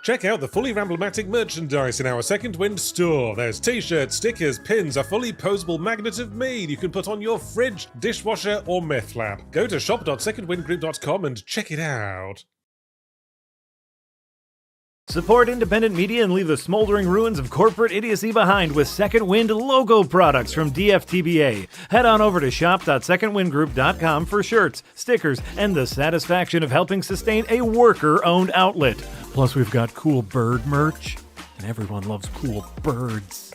Check out the fully Ramblematic merchandise in our Second Wind store. There's t-shirts, stickers, pins, a fully posable magnet of mead you can put on your fridge, dishwasher, or meth lab. Go to shop.secondwindgroup.com and check it out. Support independent media and leave the smoldering ruins of corporate idiocy behind with Second Wind logo products from DFTBA. Head on over to shop.secondwindgroup.com for shirts, stickers, and the satisfaction of helping sustain a worker-owned outlet. Plus, we've got cool bird merch, and everyone loves cool birds.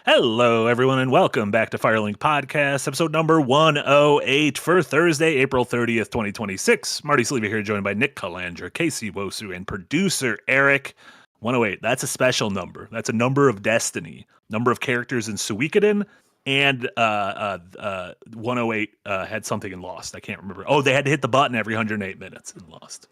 Hello, everyone, and welcome back to Firelink Podcast, episode number 108 for Thursday, April 30th, 2026. Marty Sleevey here, joined by Nick Calandra, Casey Wosu, and producer Eric. 108, that's a special number. That's a number of destiny. Number of characters in Suikoden, and 108 had something and lost. I can't remember. Oh, they had to hit the button every 108 minutes and lost.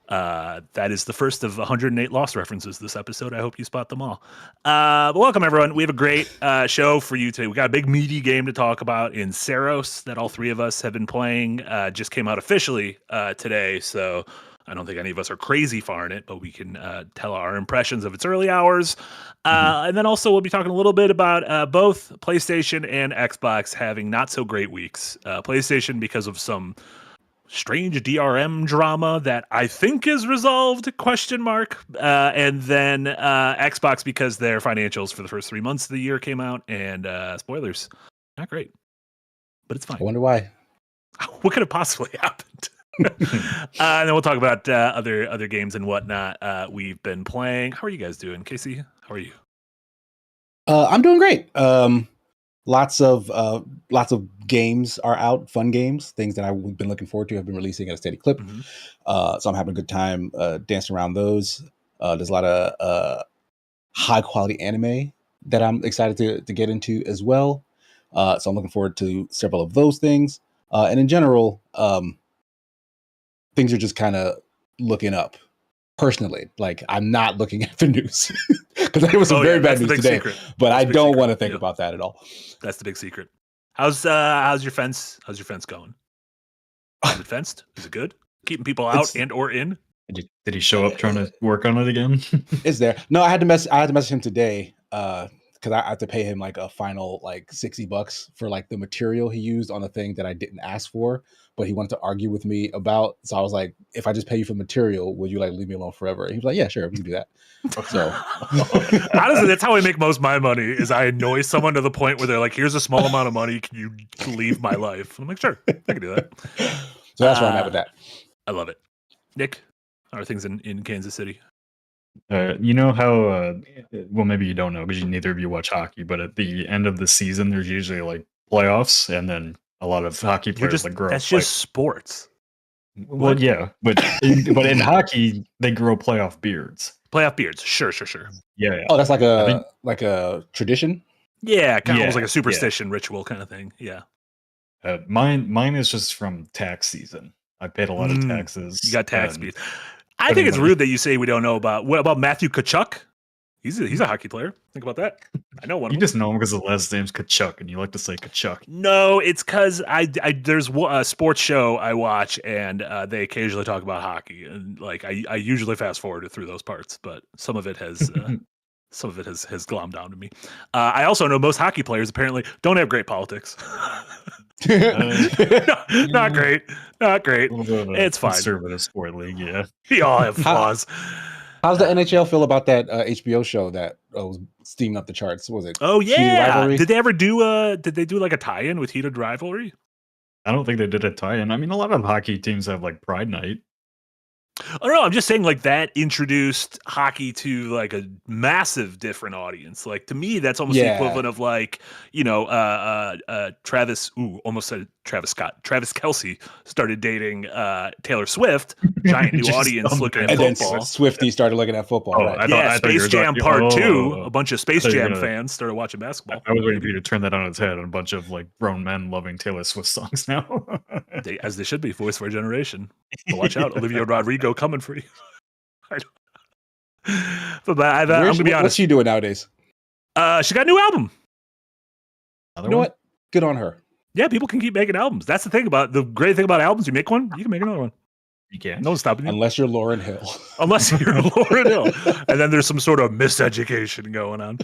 That is the first of 108 Lost references this episode. I hope you spot them all. But welcome, everyone. We have a great show for you today. We got a big meaty game to talk about in Saros that all three of us have been playing. Just came out officially today, so I don't think any of us are crazy far in it, but we can tell our impressions of its early hours. And then also we'll be talking a little bit about both PlayStation and Xbox having not so great weeks. PlayStation because of some strange DRM drama that I think is resolved, ? And then Xbox because their financials for the first 3 months of the year came out, and spoilers, not great, but it's fine. I wonder why. What could have possibly happened? And then we'll talk about other games and whatnot we've been playing. How are you guys doing? Casey, how are you? I'm doing great. Lots of games are out, fun games, things that I've been looking forward to have been releasing at a steady clip. So I'm having a good time dancing around those. There's a lot of high quality anime that I'm excited to get into as well. So I'm looking forward to several of those things. And in general, things are just kind of looking up. Personally, like I'm not looking at the news because there was some very bad news today, but I don't want to think about that at all. That's the big secret. How's your fence? How's your fence going? Is it fenced? Is it good? Keeping people out and or in? Did he show up trying to work on it again? It's there. No, I had to message him today because I have to pay him like a final like $60 for like the material he used on a thing that I didn't ask for, but he wanted to argue with me about. So I was like, if I just pay you for material, would you like leave me alone forever? And he was like, yeah, sure, we can do that. So honestly, that's how I make most of my money is I annoy someone to the point where they're like, here's a small amount of money. Can you leave my life? I'm like, sure, I can do that. So that's where I'm at with that. I love it. Nick, how are things in Kansas City? You know how, well, maybe you don't know because neither of you watch hockey, but at the end of the season, there's usually like playoffs and then a lot of hockey players grow up. That's just sports. Well, yeah, but in hockey, they grow playoff beards. Playoff beards, sure. Yeah. Oh, that's like a tradition? Yeah, kind of almost like a superstition ritual kind of thing. Yeah. Mine is just from tax season. I paid a lot of taxes. You got tax beats. I think it's rude that you say we don't know about. What about Matthew Tkachuk? He's a hockey player. Think about that. I know one. You just know him because the last name's Tkachuk, and you like to say Tkachuk. No, it's because there's a sports show I watch, and they occasionally talk about hockey, and like I usually fast forward through those parts, but some of it has glommed down to me. I also know most hockey players apparently don't have great politics. Not great. It's fine. Conservative sport league, yeah. We all have flaws. How's the NHL feel about that HBO show that was steaming up the charts? What was it? Oh Heated yeah. Rivalry? Did they ever do did they do like a tie-in with Heated Rivalry? I don't think they did a tie-in. I mean, a lot of hockey teams have like Pride Night. Oh no, I'm just saying like that introduced hockey to like a massive different audience. Like to me, that's almost the equivalent of like, you know, Travis, almost said Travis Scott. Travis Kelce started dating Taylor Swift, giant new audience looking at And then football. Swifty started looking at football. Oh, Right? I thought you Space were Jam talking- Part 2, oh. a bunch of Space I thought you were Jam gonna- fans started watching basketball. I was waiting for you to turn that on its head, and a bunch of like grown men loving Taylor Swift songs now. As they should be, voice for a generation. But watch out, Olivia Rodrigo coming for you. I'm going to be honest. What's she doing nowadays? She got a new album. You know what? Good on her. Yeah, people can keep making albums. That's the great thing about albums. You make one, you can make another one. You can't. No one's stopping you. Unless you're Lauryn Hill. Unless you're Lauryn Hill. And then there's some sort of miseducation going on.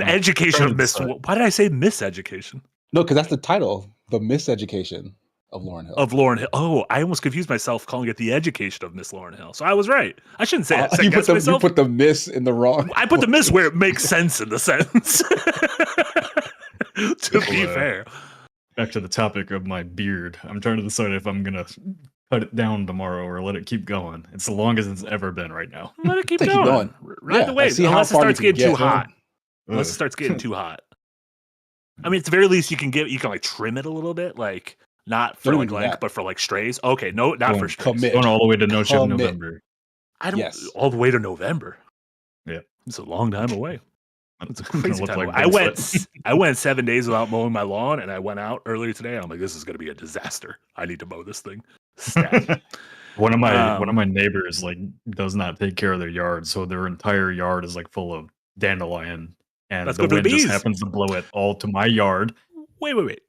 Education of mis. Why did I say miseducation? No, because that's the title. The Miseducation of Lauryn Hill. Of Lauryn Hill. Oh, I almost confused myself calling it the education of Miss Lauryn Hill. So I was right. I shouldn't say it. You put the miss in the wrong. I put the miss where it makes sense in the sentence. To be fair. Back to the topic of my beard. I'm trying to decide if I'm gonna cut it down tomorrow or let it keep going. It's the longest it's ever been right now. Let it keep Keep going. going. Ride the wave. see how Unless it far starts you can getting too get. hot. Unless it starts getting too hot. I mean, at the very least, you can like trim it a little bit, like not for Don't like even do length, that. but for like strays. Okay, no, not for strays. Commit. Going all the way to no show Commit. November. I don't Yes. all the way to November. Yeah. It's a long time away. It's a Gonna crazy look time like away. Ben Sweat. I went 7 days without mowing my lawn, and I went out earlier today. And I'm like, this is going to be a disaster. I need to mow this thing. Stat. One of my neighbors like does not take care of their yard, so their entire yard is like full of dandelion, and That's the good for the wind just bees. happens to blow it all to my yard. Wait.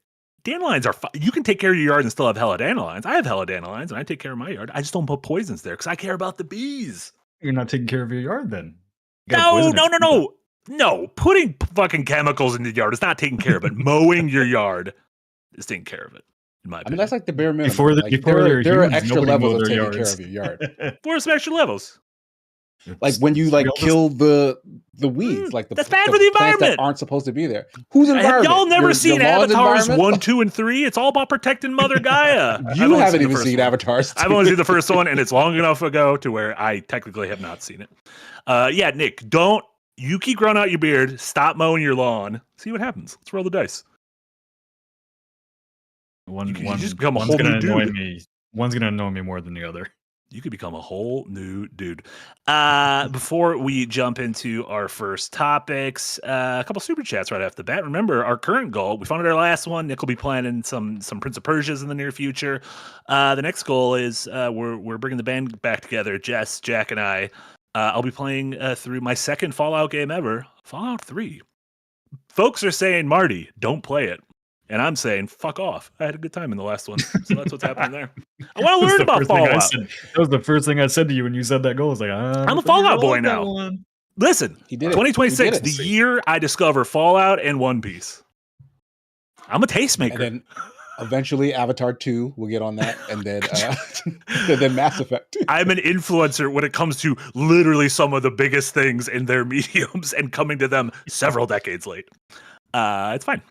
Dandelions are fine. You can take care of your yard and still have hella dandelions. I have hella dandelions, and I take care of my yard. I just don't put poisons there because I care about the bees. You're not taking care of your yard then. You gotta poison it. No. Putting fucking chemicals in the yard is not taking care of it. Mowing your yard is taking care of it. In my I mean, opinion, that's like the bare minimum. Before there are humans, extra nobody levels mowed of their taking care yards. of your yard. for some extra levels. Like when you like kill the weeds, like that's bad for the plants environment. that aren't supposed to be there. Whose Have environment? y'all never Your seen lawn's Avatars environment? 1, 2, and 3? It's all about protecting Mother Gaia. I've You only haven't the even first seen one. Avatars. I've only seen the first one, and it's long enough ago to where I technically have not seen it. Yeah, Nick, you keep growing out your beard, stop mowing your lawn, see what happens. Let's roll the dice. You just become a one's whole gonna new annoy dude. me. One's gonna annoy me more than the other. You could become a whole new dude. Before we jump into our first topics, a couple super chats right off the bat. Remember, our current goal, we funded our last one. Nick will be planning some Prince of Persias in the near future. The next goal is we're bringing the band back together, Jess, Jack, and I. I'll be playing through my second Fallout game ever, Fallout 3. Folks are saying, Marty, don't play it. And I'm saying, fuck off. I had a good time in the last one. So that's what's happening there. I want to learn about Fallout. That was the first thing I said to you when you said that goal. I was like, I'm a Fallout boy now. Listen, He did it. 2026, He did it. the year I discover Fallout and One Piece. I'm a tastemaker. And then eventually Avatar 2 will get on that, and then and then Mass Effect 2. I'm an influencer when it comes to literally some of the biggest things in their mediums and coming to them several decades late. It's fine.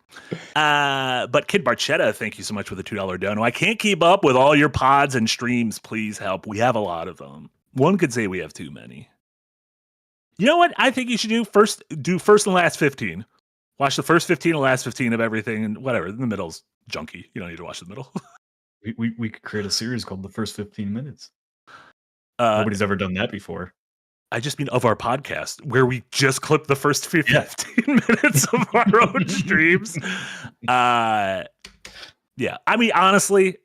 But Kid Barchetta, thank you so much for the $2 dono. I can't keep up with all your pods and streams. Please help. We have a lot of them. One could say we have too many. You know what? I think you should do first and last 15. Watch the first 15 and last 15 of everything, and whatever. In the middle's junky. You don't need to watch the middle. We could create a series called The First 15 Minutes. Uh, Nobody's ever done that before. I just mean of our podcast, where we just clip the first 15 minutes of our own streams. Yeah. I mean, honestly,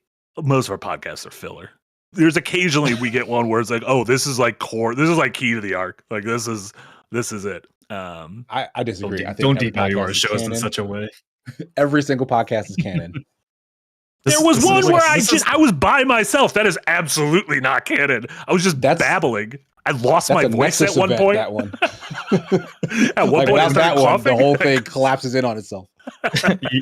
most of our podcasts are filler. There's occasionally we get one where it's like, oh, this is like core. This is like key to the arc. Like this is it. I disagree. I think Don't every devalue podcast our is shows in canon. such a way. Every single podcast is canon. There was one where I was by myself. That is absolutely not canon. I was just babbling. I lost my voice at one point. That one. At one point, I without started that one, the coughing. whole thing collapses in on itself.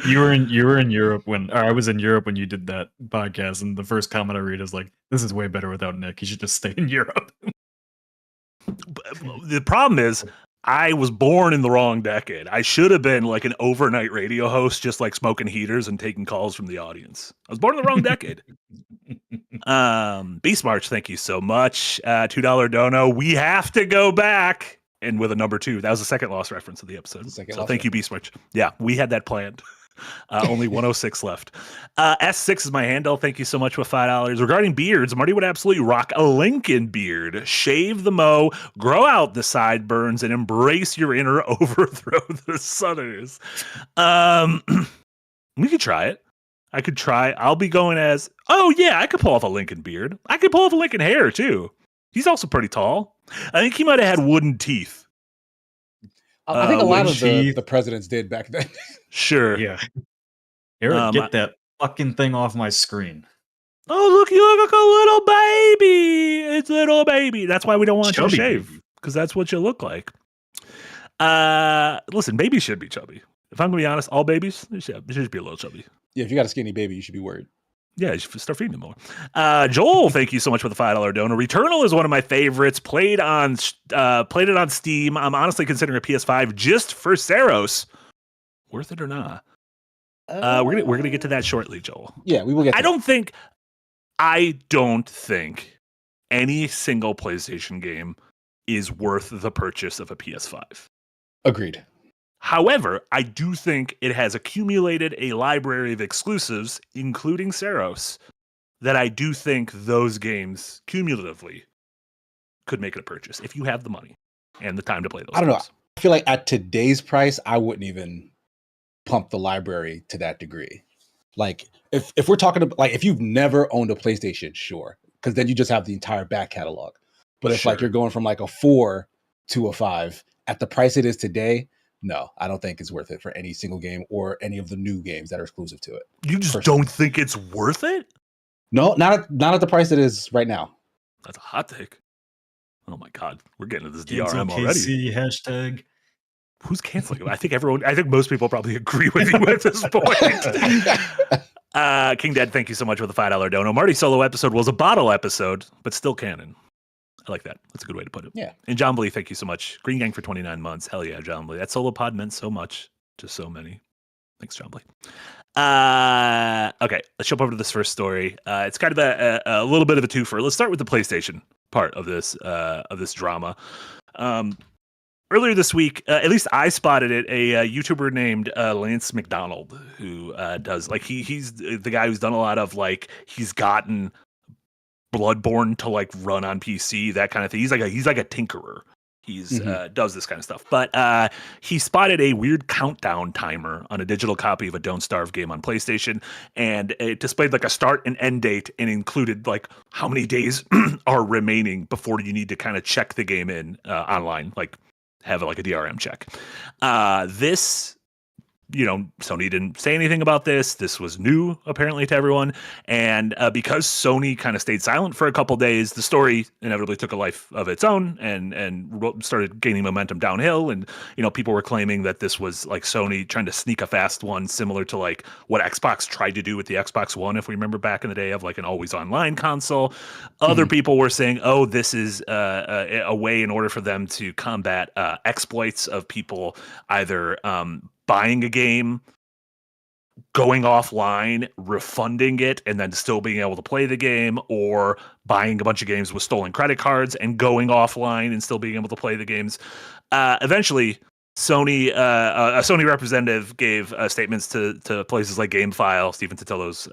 you were in Europe or I was in Europe when you did that podcast, and the first comment I read is like, "This is way better without Nick. He should just stay in Europe." The problem is, I was born in the wrong decade. I should have been like an overnight radio host, just like smoking heaters and taking calls from the audience. I was born in the wrong decade. Beast March, thank you so much. $2 dono. We have to go back. And with a number 2, that was the second lost reference of the episode. So thank you, Beast March. Yeah, we had that planned. Only 106 left. S6 is my handle. Thank you so much for $5. Regarding beards, Marty would absolutely rock a Lincoln beard. Shave the mo, grow out the sideburns, and embrace your inner overthrow the Southerners. We could try it. I could try. I'll be going as, oh yeah, I could pull off a Lincoln beard. I could pull off a Lincoln hair too. He's also pretty tall. I think he might have had wooden teeth. I think a lot of the presidents did back then. Sure. Yeah. Eric, get that fucking thing off my screen. Oh, look, you look like a little baby. It's a little baby. That's why we don't want you to shave, because that's what you look like. Listen, babies should be chubby. If I'm going to be honest, all babies, they should be a little chubby. Yeah, if you got a skinny baby, you should be worried. Yeah, you should start feeding them more. Joel, thank you so much for the $5 donor. Returnal is one of my favorites. Played it on Steam. I'm honestly considering a PS5 just for Saros. Worth it or not? We're gonna get to that shortly, Joel. Yeah, we will get. I don't think any single PlayStation game is worth the purchase of a PS5. Agreed. However, I do think it has accumulated a library of exclusives, including Saros, that I do think those games cumulatively could make it a purchase if you have the money and the time to play those. I don't know. I feel like at today's price, I wouldn't even pump the library to that degree. Like if we're talking about, like, if you've never owned a PlayStation, sure, because then you just have the entire back catalog. But if like you're going from like a 4 to a 5 at the price it is today, no, I don't think it's worth it for any single game or any of the new games that are exclusive to it. You just don't think it's worth it? No, not at the price it is right now. That's a hot take. Oh my God, we're getting to this DRM already. KC hashtag. Who's canceling it? I think most people probably agree with you at this point. King Dead, thank you so much for the $5 dono. Marty solo episode was a bottle episode, but still canon. I like that. That's a good way to put it. Yeah. And John Blee, thank you so much. Green Gang for 29 months. Hell yeah, John Blee. That solo pod meant so much to so many. Thanks, John Blee. Okay, let's jump over to this first story. It's kind of a little bit of a twofer. Let's start with the PlayStation part of this drama. Earlier this week, at least I spotted it, a YouTuber named Lance McDonald, who does, like, he's the guy who's done a lot of, like, he's gotten Bloodborne to like run on PC, that kind of thing. He's like a tinkerer. He's does this kind of stuff. But he spotted a weird countdown timer on a digital copy of a Don't Starve game on PlayStation, and it displayed like a start and end date and included like how many days are remaining before you need to kind of check the game in online, like have like a DRM check. This, you know, Sony didn't say anything about this. This was new, apparently, to everyone. And because Sony kind of stayed silent for a couple days, the story inevitably took a life of its own and started gaining momentum downhill. And, you know, people were claiming that this was like Sony trying to sneak a fast one, similar to like what Xbox tried to do with the Xbox One, if we remember back in the day, of like an always online console. Other people were saying, oh, this is a way in order for them to combat exploits of people either buying a game, going offline, refunding it, and then still being able to play the game, or buying a bunch of games with stolen credit cards and going offline and still being able to play the games. Eventually, Sony, a Sony representative gave statements to places like GameFile, Stephen Tottilo's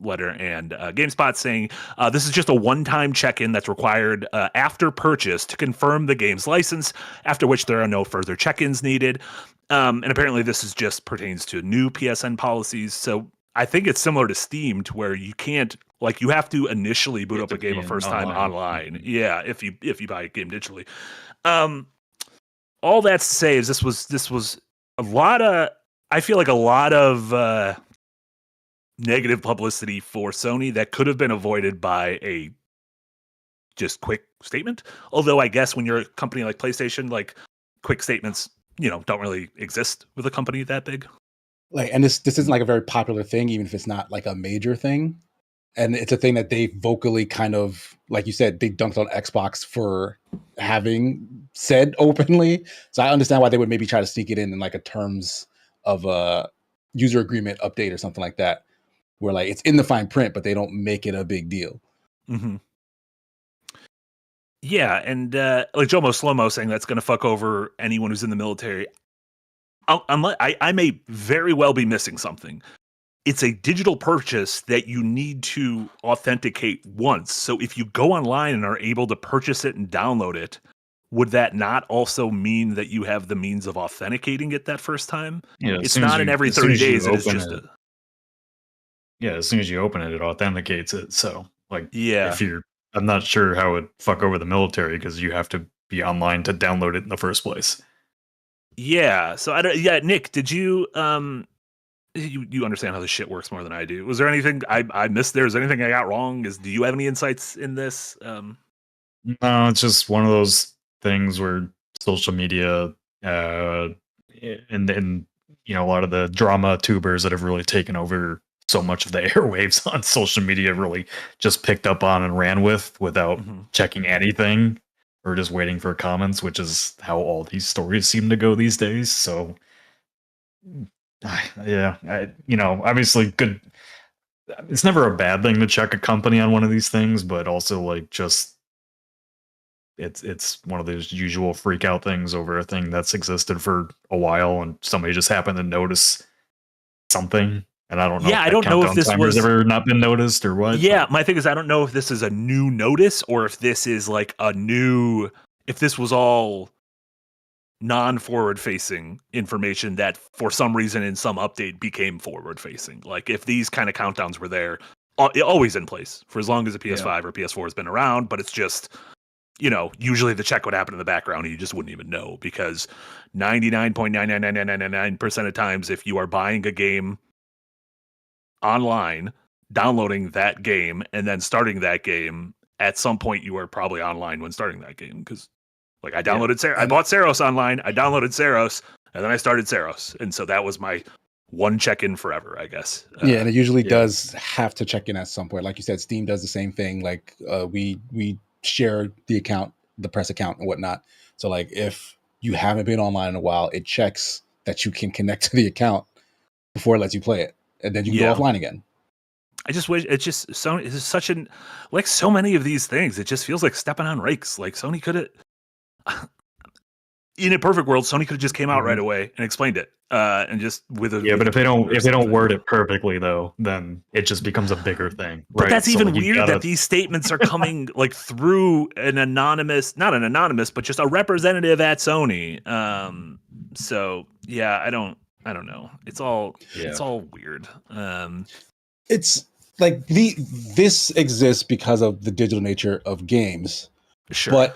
letter, and GameSpot, saying this is just a one-time check-in that's required after purchase to confirm the game's license, after which there are no further check-ins needed. And apparently this is just pertains to new PSN policies. So I think it's similar to Steam, to where you can't, like, you have to initially boot up a game a first time online. Yeah, if you buy a game digitally. All that's to say is this was a lot of, I feel like a lot of negative publicity for Sony that could have been avoided by a just quick statement. Although I guess when you're a company like PlayStation, like, quick statements, you know, don't really exist with a company that big. Like, and this isn't like a very popular thing, even if it's not like a major thing. And it's a thing that they vocally kind of, like you said, they dunked on Xbox for having said openly. So I understand why they would maybe try to sneak it in like a terms of a user agreement update or something like that, where like it's in the fine print, but they don't make it a big deal. Mm-hmm. Yeah, and like Jomo Slomo saying that's going to fuck over anyone who's in the military. I may very well be missing something. It's a digital purchase that you need to authenticate once. So if you go online and are able to purchase it and download it, would that not also mean that you have the means of authenticating it that first time? Yeah, It's not in every 30 days. It is just yeah, as soon as you open it, it authenticates it. So, like, yeah. I'm not sure how it would fuck over the military because you have to be online to download it in the first place. Yeah. So Nick, did you you understand how this shit works more than I do? Was there anything I missed there? Is there anything I got wrong? Do you have any insights in this? No, it's just one of those things where social media and a lot of the drama tubers that have really taken over so much of the airwaves on social media really just picked up on and ran with without checking anything or just waiting for comments, which is how all these stories seem to go these days. So yeah, obviously good. It's never a bad thing to check a company on one of these things, but also like just it's one of those usual freak out things over a thing that's existed for a while and somebody just happened to notice something. And I don't know. Yeah, I don't know if this was ever not been noticed or what. Yeah, my thing is I don't know if this is a new notice or if this is like if this was all non-forward facing information that for some reason in some update became forward facing. Like if these kind of countdowns were there, always in place for as long as the PS5 or PS4 has been around, but it's just, usually the check would happen in the background and you just wouldn't even know because 99.99999% of times if you are buying a game online, downloading that game, and then starting that game, at some point you are probably online when starting that game because like I downloaded I bought Saros online, I downloaded Saros, and then I started Saros. And so that was my one check-in forever, I guess. Yeah, and it usually does have to check in at some point. Like you said, Steam does the same thing. Like we share the account, the press account and whatnot. So like if you haven't been online in a while, it checks that you can connect to the account before it lets you play it. And then you can go offline again. I just wish it's such an like so many of these things, it just feels like stepping on rakes. Like Sony could have in a perfect world, Sony could have just came out right away and explained it. And just with a but if they don't word it perfectly though, then it just becomes a bigger thing. But right? that's even weird that these statements are coming like through not an anonymous, but just a representative at Sony. So yeah, I don't know. It's all weird. It's like this exists because of the digital nature of games. Sure.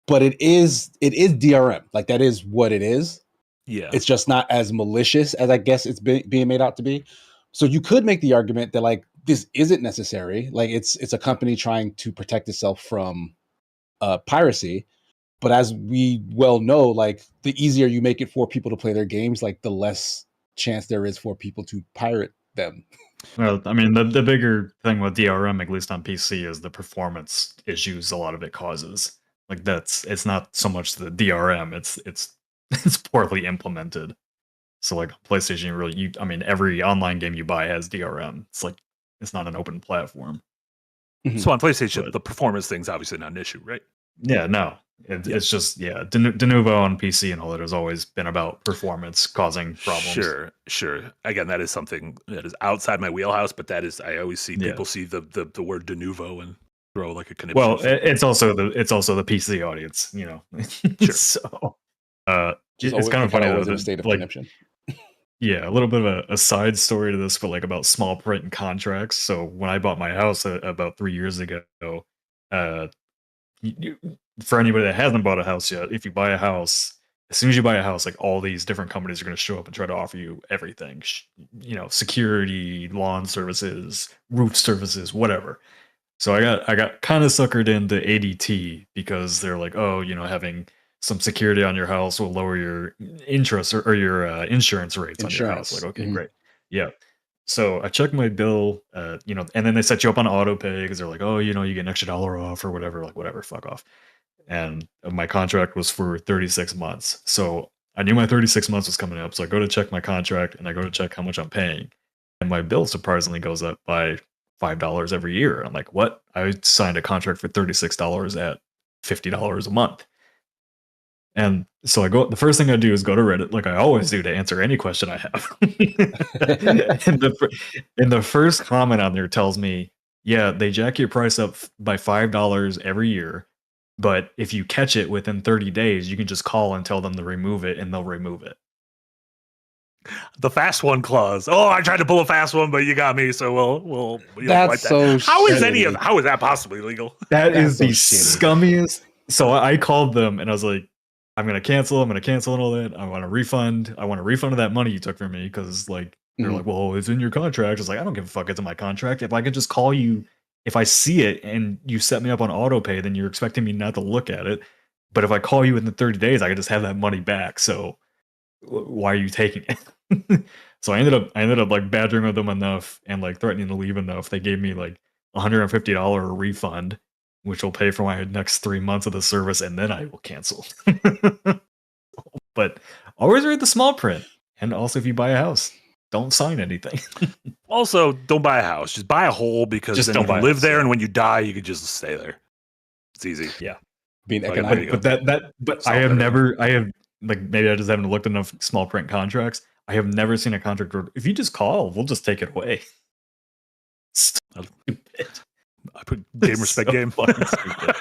But it is DRM. Like that is what it is. Yeah. It's just not as malicious as I guess it's being made out to be. So you could make the argument that like this isn't necessary. Like it's a company trying to protect itself from piracy. But as we well know, like the easier you make it for people to play their games, like the less chance there is for people to pirate them. Well, I mean, the bigger thing with DRM, at least on PC, is the performance issues a lot of it causes. Like it's not so much the DRM, it's poorly implemented. So like PlayStation, every online game you buy has DRM. It's like it's not an open platform. So on PlayStation, the performance thing's obviously not an issue, right? Yeah, no. It's just de novo on PC and all that has always been about performance causing problems. Sure. Again, that is something that is outside my wheelhouse, but that is I always see people see the word de novo and throw like a conniption. Well, it's also the PC audience, Sure. So it's kind of funny though, a state of conniption. Yeah, a little bit of a side story to this, but like about small print and contracts. So when I bought my house about 3 years ago, for anybody that hasn't bought a house yet, if you buy a house, as soon as you buy a house, like all these different companies are going to show up and try to offer you everything, security, lawn services, roof services, whatever. So I got kind of suckered into ADT because they're like, oh, having some security on your house will lower your interest or your insurance rates on your house. Like, okay, great. Yeah. So I checked my bill, and then they set you up on auto pay because they're like, oh, you get an extra $1 off or whatever, like whatever, fuck off. And my contract was for 36 months. So I knew my 36 months was coming up. So I go to check my contract and I go to check how much I'm paying. And my bill surprisingly goes up by $5 every year. I'm like, what? I signed a contract for $36 at $50 a month. And so the first thing I do is go to Reddit, like I always do, to answer any question I have. and the first comment on there tells me, yeah, they jack your price up by $5 every year. But if you catch it within 30 days, you can just call and tell them to remove it, and they'll remove it. The fast one clause. Oh, I tried to pull a fast one, but you got me. So we'll That's so How is shitty. how is that possibly legal? That is so the shitty. scummiest. So I called them and I was like, I'm gonna cancel and all that. I want a refund. I want a refund of that money you took from me, because like they're like, well, it's in your contract. It's like, I don't give a fuck. It's in my contract. If I could just call you. If I see it and you set me up on auto pay, then you're expecting me not to look at it. But if I call you within 30 days, I can just have that money back. So why are you taking it? So I ended up like badgering with them enough and like threatening to leave enough. They gave me like $150 refund, which will pay for my next 3 months of the service, and then I will cancel. But always read the small print. And also, if you buy a house, don't sign anything. Also, don't buy a house. Just buy a hole, because Just then don't you can buy a live house, there, yeah. and when you die, you can just stay there. It's easy. Yeah. Being Okay, economic. But I have like, maybe I just haven't looked enough small print contracts. I have never seen a contract where if you just call, we'll just take it away. Stupid. I put game respect So game. fucking stupid.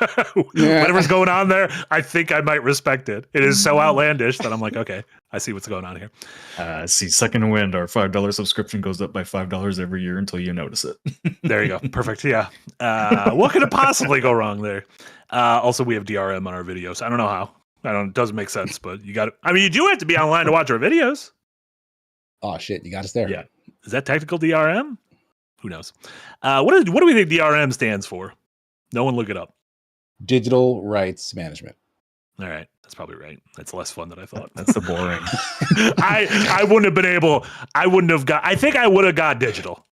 Yeah. Whatever's going on there, I think I might respect it. It is so outlandish that I'm like, okay, I see what's going on here. See, Second Wind, our $5 subscription goes up by $5 every year until you notice it. There you go. Perfect. Yeah. What could have possibly go wrong there? Also, we have DRM on our videos. I don't know how. It doesn't make sense, but you got it. I mean, you do have to be online to watch our videos. Oh shit, you got us there. Yeah. Is that technical DRM? Who knows? What do we think DRM stands for? No one look it up. Digital rights management. All right. That's probably right. That's less fun than I thought. That's the boring. I wouldn't have been able. I wouldn't have got. I think I would have got digital.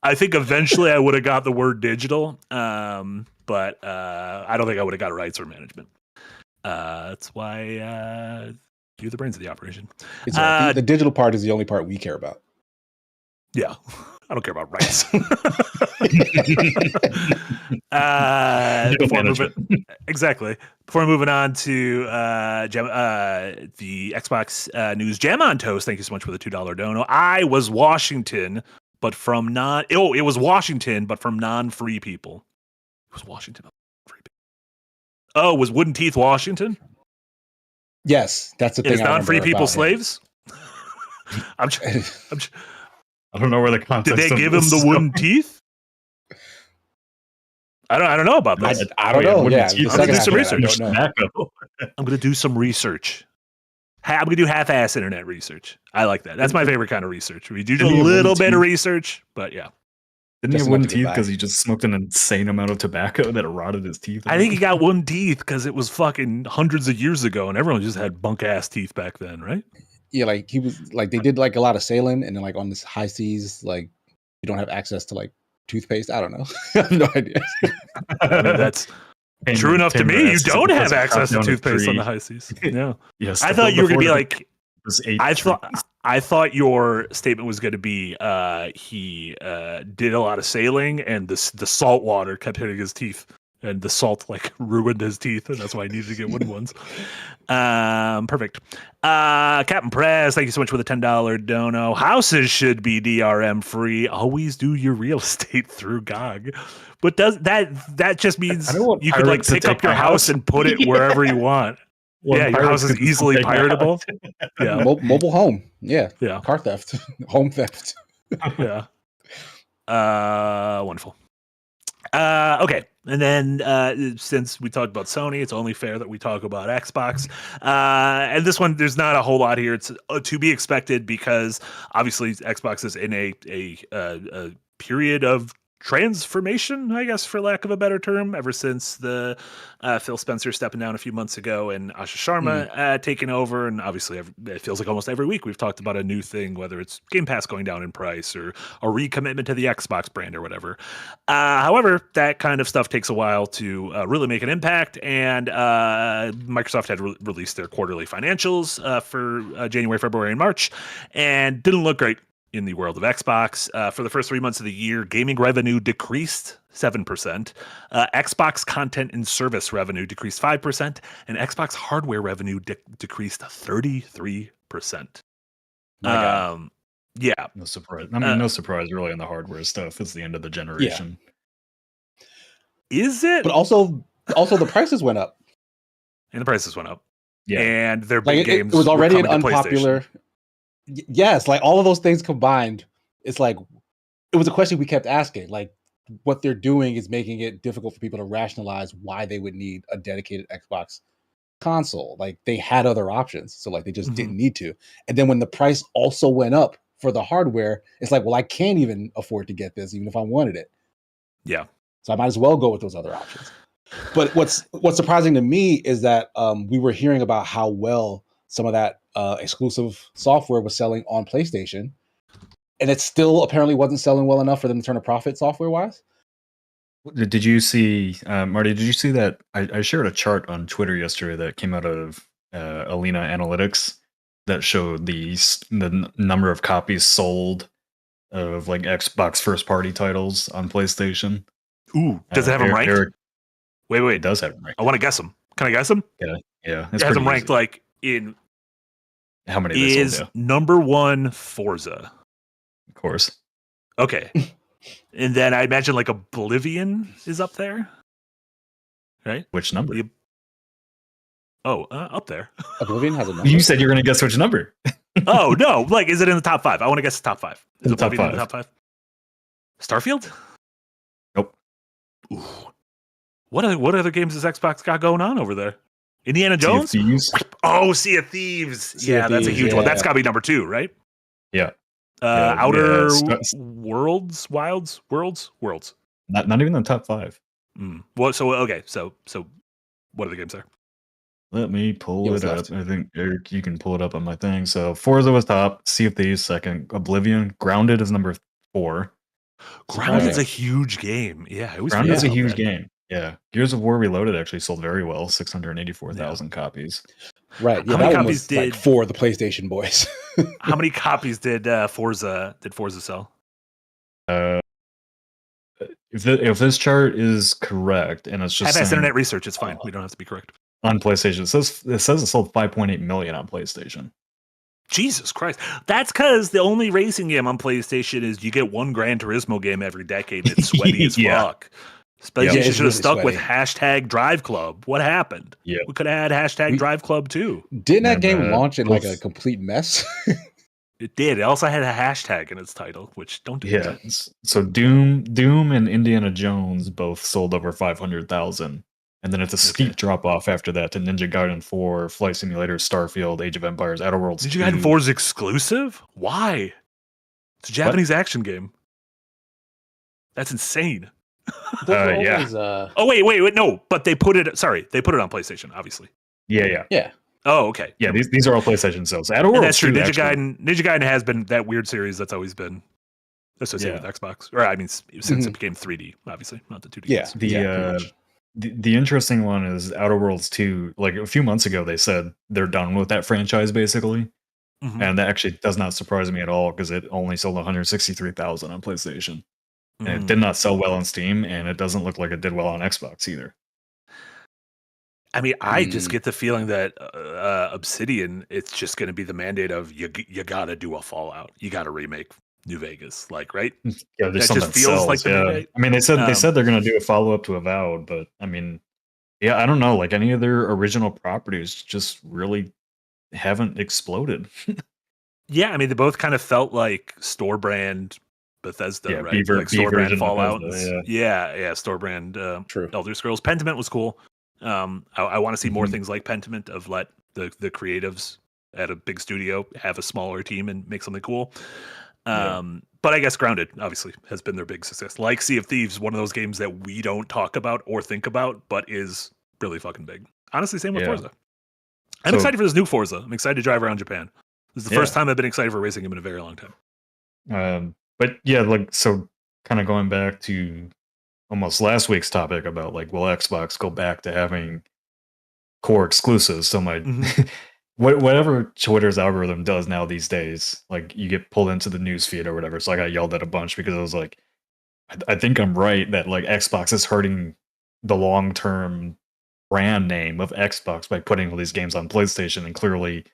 I think eventually I would have got the word digital. But I don't think I would have got rights or management. That's why you're the brains of the operation. It's all right. The digital part is the only part we care about. Yeah. I don't care about rights. Exactly. Before moving on to the Xbox news, Jam on Toast, thank you so much for the $2 dono. I was Washington, but from it was Washington, but from non-free people. It was Washington. Free people. Oh, was Wooden Teeth Washington? Yes, that's the thing. Is non-free people slaves? I don't know where the context. Did they give him the wooden teeth? I don't know about that. I don't know. Yeah, I'm gonna do some research. I'm gonna do some research. I'm gonna do half-ass internet research. I like that. That's my favorite kind of research. We do a little bit of research, but yeah. Didn't he have wooden teeth because he just smoked an insane amount of tobacco that rotted his teeth? I think he got wooden teeth because it was fucking hundreds of years ago, and everyone just had bunk-ass teeth back then, right? Yeah, like he was like they did like a lot of sailing, and then like on this high seas, like you don't have access to like toothpaste. I don't know. I have no idea. I mean, that's true enough to me. You don't have access to toothpaste on the high seas. Yeah. Yes. I thought you were gonna be like. I thought your statement was going to be he did a lot of sailing, and the salt water kept hitting his teeth, and the salt like ruined his teeth, and that's why he needed to get wooden ones. Perfect. Captain Press, thank you so much for the $10 dono. Houses should be DRM free. Always do your real estate through GOG. But does that just means you could like pick up your house and put it wherever you want? Well, yeah, your house is easily piratable. Yeah, mobile home. Yeah, yeah. Car theft, home theft. Yeah. Wonderful. Okay, and then since we talked about Sony, it's only fair that we talk about Xbox. And this one, there's not a whole lot here. It's to be expected because obviously Xbox is in a period of transformation, I guess, for lack of a better term, ever since the Phil Spencer stepping down a few months ago and Asha Sharma taking over. And obviously, it feels like almost every week we've talked about a new thing, whether it's Game Pass going down in price or a recommitment to the Xbox brand or whatever. However, that kind of stuff takes a while to really make an impact. And Microsoft had released their quarterly financials for January, February, and March, and didn't look great in the world of Xbox. For the first 3 months of the year, gaming revenue decreased 7%. Xbox content and service revenue decreased 5%, and Xbox hardware revenue decreased 33%. Yeah. No surprise. I mean, no surprise really on the hardware stuff. It's the end of the generation. Is it? But also the prices went up. And the prices went up. Yeah. And their big games it was already were an coming to unpopular. PlayStation. Yes, like all of those things combined, it's like it was a question we kept asking. Like, what they're doing is making it difficult for people to rationalize why they would need a dedicated Xbox console. Like, they had other options, so like they just didn't need to. And then when the price also went up for the hardware, it's like, well, I can't even afford to get this even if I wanted it. Yeah. So I might as well go with those other options. But what's surprising to me is that we were hearing about how well some of that exclusive software was selling on PlayStation, and it still apparently wasn't selling well enough for them to turn a profit software wise. Did you see, Marty? Did you see that? I shared a chart on Twitter yesterday that came out of Alina Analytics that showed the number of copies sold of like Xbox first party titles on PlayStation. Ooh, does it have them ranked? Wait, it does have them ranked. I want to guess them. Can I guess them? Yeah. It has them ranked like in. How many is number one Forza? Of course. Okay. And then I imagine like Oblivion is up there, right? Which number? Up there. Oblivion has a number. You said you're going to guess which number. Oh no! Like, is it in the top 5? I want to guess the top 5. Is the top Oblivion 5. in the top 5? Starfield? Nope. Ooh. What other games has Xbox got going on over there? Indiana Jones? Sea of Thieves? Oh, Sea of Thieves. That's a huge one. That's got to be number 2, right? Yeah. Outer Worlds. Not even the top 5. Well, so okay. So what are the games there? Let me pull it up. I think Eric, you can pull it up on my thing. So Forza was top, Sea of Thieves second, Oblivion, Grounded is number 4. Grounded's a huge game. Yeah, Grounded's a huge game. Yeah, Gears of War Reloaded actually sold very well, 684,000 copies. Right. Yeah, how many that copies was like for the PlayStation boys. How many copies did Forza sell? If this chart is correct, and it's just have internet research, it's fine. We don't have to be correct. On PlayStation, it says it sold 5.8 million on PlayStation. Jesus Christ. That's because the only racing game on PlayStation is you get one Gran Turismo game every decade and it's sweaty as fuck. PlayStation should have stuck with hashtag Drive Club. What happened? Yeah. We could have had hashtag Drive Club too. Didn't that game launch in like a complete mess? It did. It also had a hashtag in its title, which don't do that. So Doom and Indiana Jones both sold over 500,000. And then it's a steep drop off after that to Ninja Gaiden 4, Flight Simulator, Starfield, Age of Empires, Outer Worlds. Ninja Gaiden 4 is exclusive? Why? It's a Japanese action game. That's insane. Yeah. Oh wait, no. But they put it. Sorry, they put it on PlayStation, obviously. Yeah. Oh, okay. Yeah, these are all PlayStation sales. Outer Worlds, that's true. Ninja Gaiden has been that weird series that's always been associated with Xbox. Or I mean, since it became 3D, obviously, not the 2D. Yeah. The interesting one is Outer Worlds 2. Like a few months ago, they said they're done with that franchise, basically. And that actually does not surprise me at all because it only sold 163,000 on PlayStation. And it did not sell well on Steam, and it doesn't look like it did well on Xbox either. I mean, I just get the feeling that Obsidian, it's just going to be the mandate of you got to do a Fallout. You got to remake New Vegas, like, right? Yeah, that just feels like the mandate. I mean, they said they're going to do a follow-up to Avowed, but I mean, yeah, I don't know. Like any of their original properties just really haven't exploded. Yeah, I mean, they both kind of felt like store brand Bethesda, right? Like store brand Fallout. Yeah, store brand Elder Scrolls. Pentiment was cool. I want to see more things like Pentiment of let the creatives at a big studio have a smaller team and make something cool. But But I guess Grounded obviously has been their big success. Like Sea of Thieves, one of those games that we don't talk about or think about, but is really fucking big. Honestly, same with Yeah. Forza. I'm So- excited for this new Forza. I'm excited to drive around Japan. This is the Yeah. first time I've been excited for a racing game in a very long time. But yeah, like, so kind of going back to almost last week's topic about like, will Xbox go back to having core exclusives? So my Mhm. whatever Twitter's algorithm does now these days, like you get pulled into the news feed or whatever. So I got yelled at a bunch because I was like, I think I'm right that like Xbox is hurting the long term brand name of Xbox by putting all these games on PlayStation, and clearly,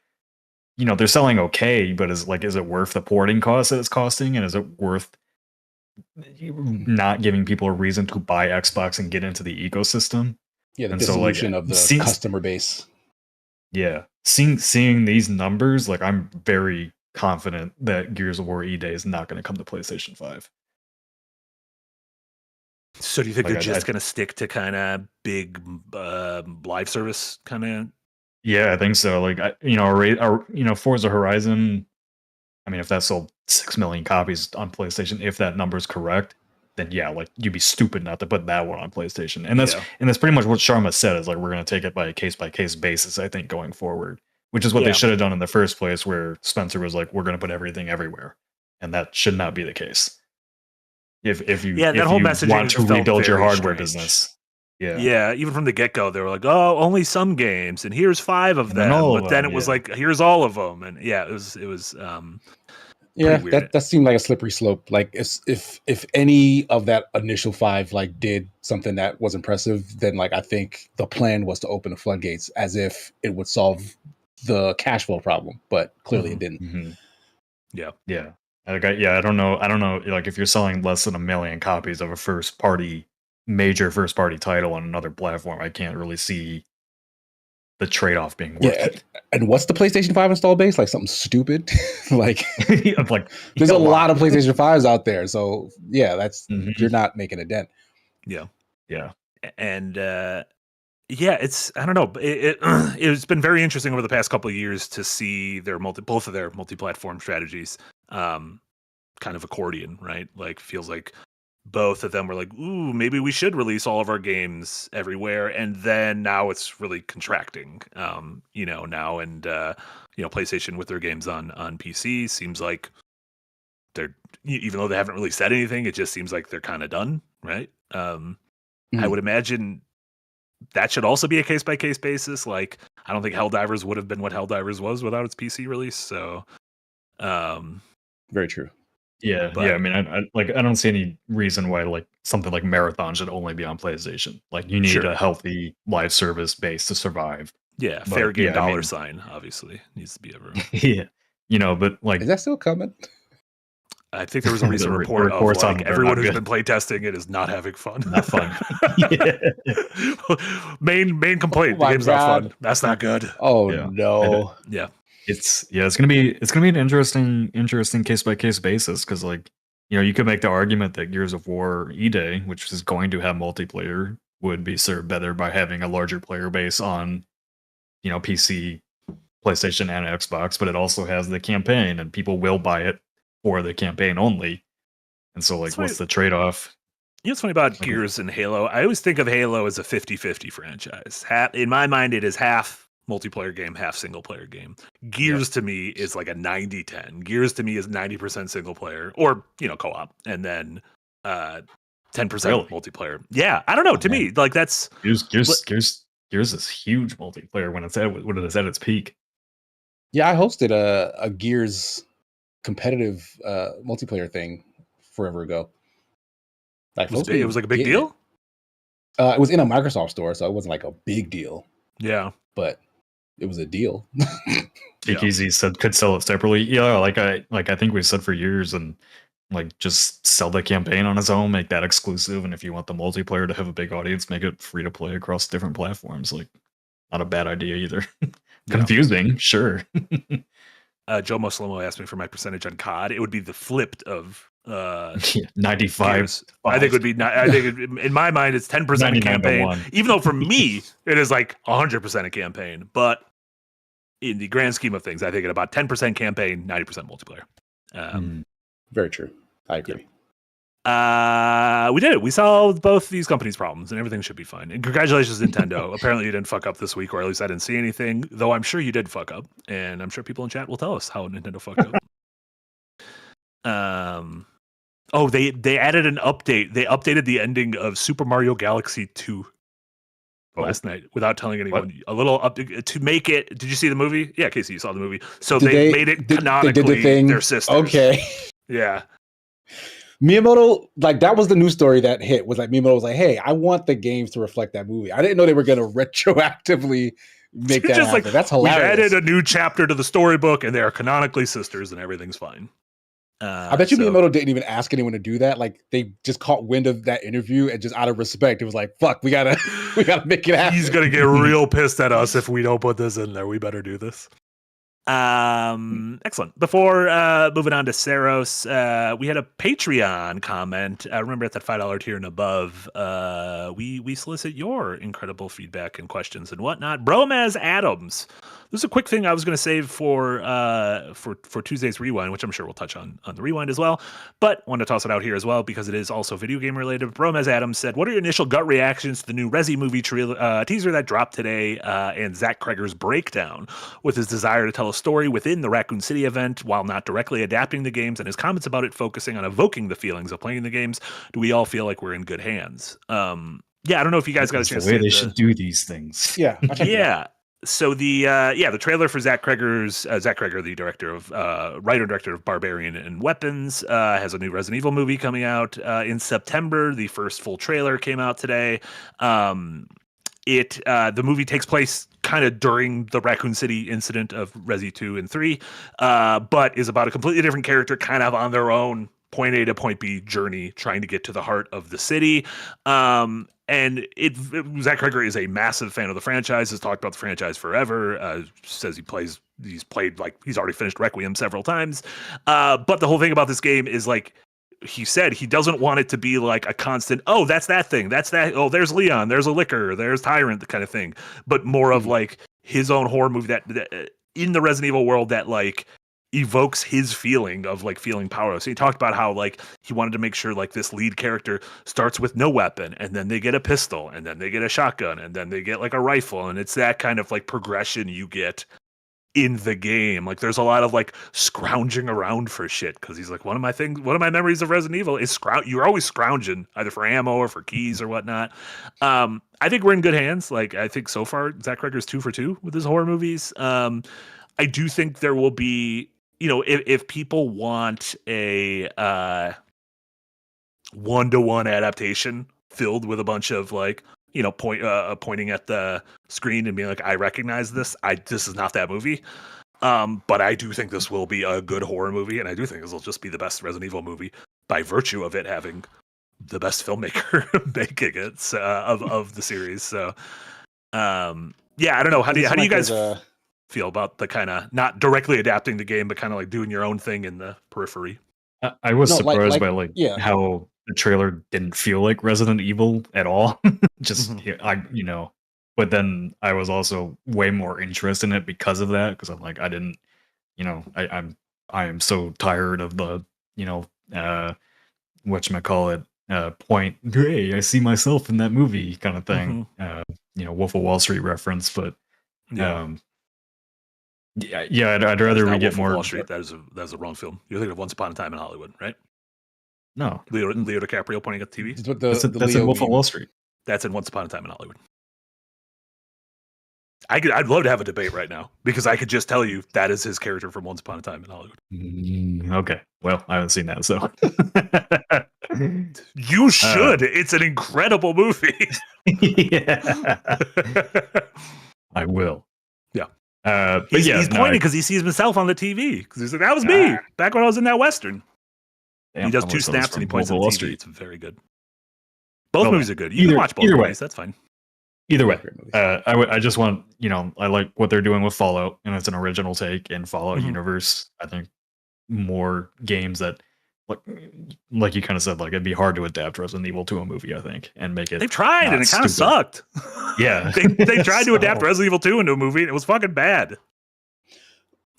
you know, they're selling okay, but is it worth the porting cost that it's costing, and is it worth not giving people a reason to buy Xbox and get into the ecosystem? Yeah, the And so, like, dissolution of the seems- customer base. Yeah, seeing these numbers, like I'm very confident that Gears of War E-Day is not going to come to PlayStation 5. So do you think Like, they're just I- going to stick to kind of big live service kind of? Yeah, I think so. Like, Forza Horizon. I mean, if that sold 6 million copies on PlayStation, if that number's correct, then yeah, like you'd be stupid not to put that one on PlayStation. And that's pretty much what Sharma said, is like we're going to take it by case basis, I think, going forward, which is what they should have done in the first place, where Spencer was like, we're going to put everything everywhere, and that should not be the case. If you that whole messaging want to felt rebuild your very hardware strange. business, Yeah, even from the get-go, they were like, "Oh, only some games, and here's 5 of And then them." all of But then them, it was yeah. like, "Here's all of them," and yeah, it was. Yeah, pretty weird. that seemed like a slippery slope. Like if any of that initial 5 like did something that was impressive, then like I think the plan was to open the floodgates as if it would solve the cash flow problem, but clearly it didn't. Mhm. Yeah. I don't know. Like, if you're selling less than 1 million copies of a major first party title on another platform, I can't really see the trade off being worth Yeah, it. and what's the PlayStation 5 install base? Like something stupid? Like Of, like, there's a lot of PlayStation 5s out there. So yeah, that's Mhm. you're not making a dent. Yeah. Yeah. And it's, I don't know, it's been very interesting over the past couple of years to see both of their multi-platform strategies kind of accordion, right? Like, feels like both of them were like, ooh, maybe we should release all of our games everywhere, and then now it's really contracting. Now, and PlayStation with their games on PC seems like they're, even though they haven't really said anything, it just seems like they're kind of done, right? I would imagine that should also be a case by case basis. Like, I don't think Helldivers would have been what Helldivers was without its PC release. So, Very true. Yeah. But- I mean, I don't see any reason why like something like Marathon should only be on PlayStation. Like, you need Sure. a healthy live service base to survive. yeah, But, fair game yeah, I dollar mean- sign obviously needs to be everywhere. Yeah. But like, Is that still coming? I think there was a recent The report of reports on like them are everyone not who's good. been playtesting it is not having fun. not fun. Yeah. main complaint: the my game's not God. fun. That's not good. Oh Yeah. no. Yeah, It's gonna be an interesting case by case basis, because like, you could make the argument that Gears of War E-Day, which is going to have multiplayer, would be served better by having a larger player base on PC, PlayStation, and Xbox, but it also has the campaign, and people will buy it for the campaign only. And so, like, That's what's why- the trade-off? you know what's funny about Okay. Gears and Halo? I always think of Halo as a 50-50 franchise. In my mind, it is half multiplayer game, half single player game. Gears to me is like a 90-10. Gears to me is 90% single player or, co-op, and then 10% Really? multiplayer. Yeah, I don't know. To me, like, that's Gears is huge multiplayer when it's at its peak. Yeah, I hosted a Gears competitive multiplayer thing forever ago. Like, it was like a big getting deal. It was in a Microsoft store, so it wasn't like a big deal, Yeah. but it was a deal. Speakeasy could sell it separately. Yeah, like I think we've said for years, and like, just sell the campaign on its own, make that exclusive, and if you want the multiplayer to have a big audience, make it free to play across different platforms. Like, not a bad idea either. Confusing, sure. Joe Moslomo asked me for my percentage on COD. It would be the flipped of 95. Gears. I think it would be. I think in my mind, it's 10% a 99 to campaign. 1. Even though for me, it is like 100% a campaign. But in the grand scheme of things, I think it about 10% campaign, 90% multiplayer. Very true. I agree. We did it. We solved both these companies' problems, and everything should be fine. And congratulations, Nintendo. Apparently, you didn't fuck up this week, or at least I didn't see anything. Though I'm sure you did fuck up, and I'm sure people in chat will tell us how Nintendo fucked up. Oh, they added an update. They updated the ending of Super Mario Galaxy 2 last night without telling anyone. What? A little update to make it. Did you see the movie? Yeah, Casey, you saw the movie. So they made it canonically their sisters. Okay. Yeah. Miyamoto, like that was the news story that hit. Was like Miyamoto was like, "Hey, I want the games to reflect that movie." I didn't know they were going to retroactively make that happen. Like, that's hilarious. We've added a new chapter to the storybook, and they are canonically sisters, and everything's fine. I bet you Miyamoto didn't even ask anyone to do that. Like they just caught wind of that interview and just out of respect, it was like, "Fuck, we gotta make it happen." He's gonna get real pissed at us if we don't put this in there. We better do this. Excellent. Before moving on to Saros, we had a Patreon comment. Remember at that $5 tier and above, we solicit your incredible feedback and questions and whatnot. Bromaz Adams. This is a quick thing I was going to save for Tuesday's Rewind, which I'm sure we'll touch on the Rewind as well. But want to toss it out here as well because it is also video game related. Bromaz Adams said, "What are your initial gut reactions to the new Resi movie teaser that dropped today and Zach Kreger's breakdown with his desire to tell a story within the Raccoon City event while not directly adapting the games and his comments about it focusing on evoking the feelings of playing the games? Do we all feel like we're in good hands?" Yeah, I don't know if you guys got a chance the way they should do these things. Yeah. Yeah. So the trailer for Zach Kreger, the director of writer and director of Barbarian and Weapons, has a new Resident Evil movie coming out in September. The first full trailer came out today. The movie takes place kind of during the Raccoon City incident of Resi 2 and 3, but is about a completely different character, kind of on their own point A to point B journey, trying to get to the heart of the city. And Zach Kreger is a massive fan of the franchise, has talked about the franchise forever, says he's already finished Requiem several times. But the whole thing about this game is like, he said he doesn't want it to be like a constant, oh, that's that thing, that's that, oh, there's Leon, there's a Licker, there's Tyrant, the kind of thing, but more of like his own horror movie that in the Resident Evil world that like evokes his feeling of like feeling powerless. So he talked about how like he wanted to make sure like this lead character starts with no weapon and then they get a pistol and then they get a shotgun and then they get like a rifle, and it's that kind of like progression you get in the game. Like there's a lot of like scrounging around for shit because he's like, one of my memories of Resident Evil is you're always scrounging either for ammo or for keys or whatnot. I think we're in good hands. Like I think so far Zach Kreger's 2 for 2 with his horror movies. I do think there will be, you know, if people want a 1-to-1 adaptation filled with a bunch of like, you know, pointing at the screen and being like, I recognize this. This is not that movie. But I do think this will be a good horror movie, and I do think this will just be the best Resident Evil movie by virtue of it having the best filmmaker making it of the series. So, yeah, I don't know. How do you guys feel about the kind of not directly adapting the game, but kind of like doing your own thing in the periphery? I was surprised by how the trailer didn't feel like Resident Evil at all. Just but then I was also way more interested in it because of that. Because I'm like, I didn't, I am so tired of the, whatchamacallit, point, hey, I see myself in that movie kind of thing. Wolf of Wall Street reference, but I'd rather we get more. Wall Street. That is a wrong film. You're thinking of Once Upon a Time in Hollywood, right? No, Leo DiCaprio pointing at the TV. That's in Wolf of Wall Street. That's in Once Upon a Time in Hollywood. I'd love to have a debate right now because I could just tell you that is his character from Once Upon a Time in Hollywood. Okay, well, I haven't seen that, so you should. It's an incredible movie. Yeah, I will. Yeah. But he's pointing because he sees himself on the TV. Because he's like, that was me back when I was in that Western. Damn, he does 2 snaps and he points at the TV. It's very good. Both movies are good. You can watch both movies. That's fine. Either way, I just want, I like what they're doing with Fallout, and it's an original take in Fallout universe. I think more games that, like you kind of said, like it'd be hard to adapt Resident Evil to a movie, I think, and make it. They've tried, and it kind of sucked. Yeah, they tried to adapt Resident Evil 2 into a movie, and it was fucking bad.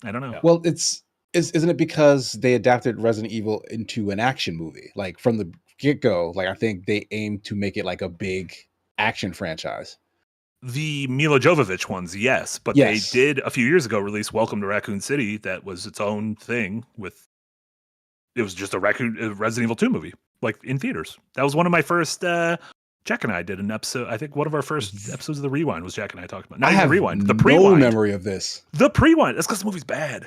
I don't know. Well, it's isn't it because they adapted Resident Evil into an action movie? Like from the get-go, like I think they aimed to make it like a big action franchise. The Mila Jovovich ones, yes, but Yes. they did a few years ago release Welcome to Raccoon City. That was its own thing. It was just a Resident Evil 2 movie, like in theaters. That was one of my first. Jack and I did an episode. I think one of our first episodes of the Rewind was Jack and I talked about. Not I even have Rewind, the no Pre-Wind. memory of this. The Pre-Wind. That's because the movie's bad.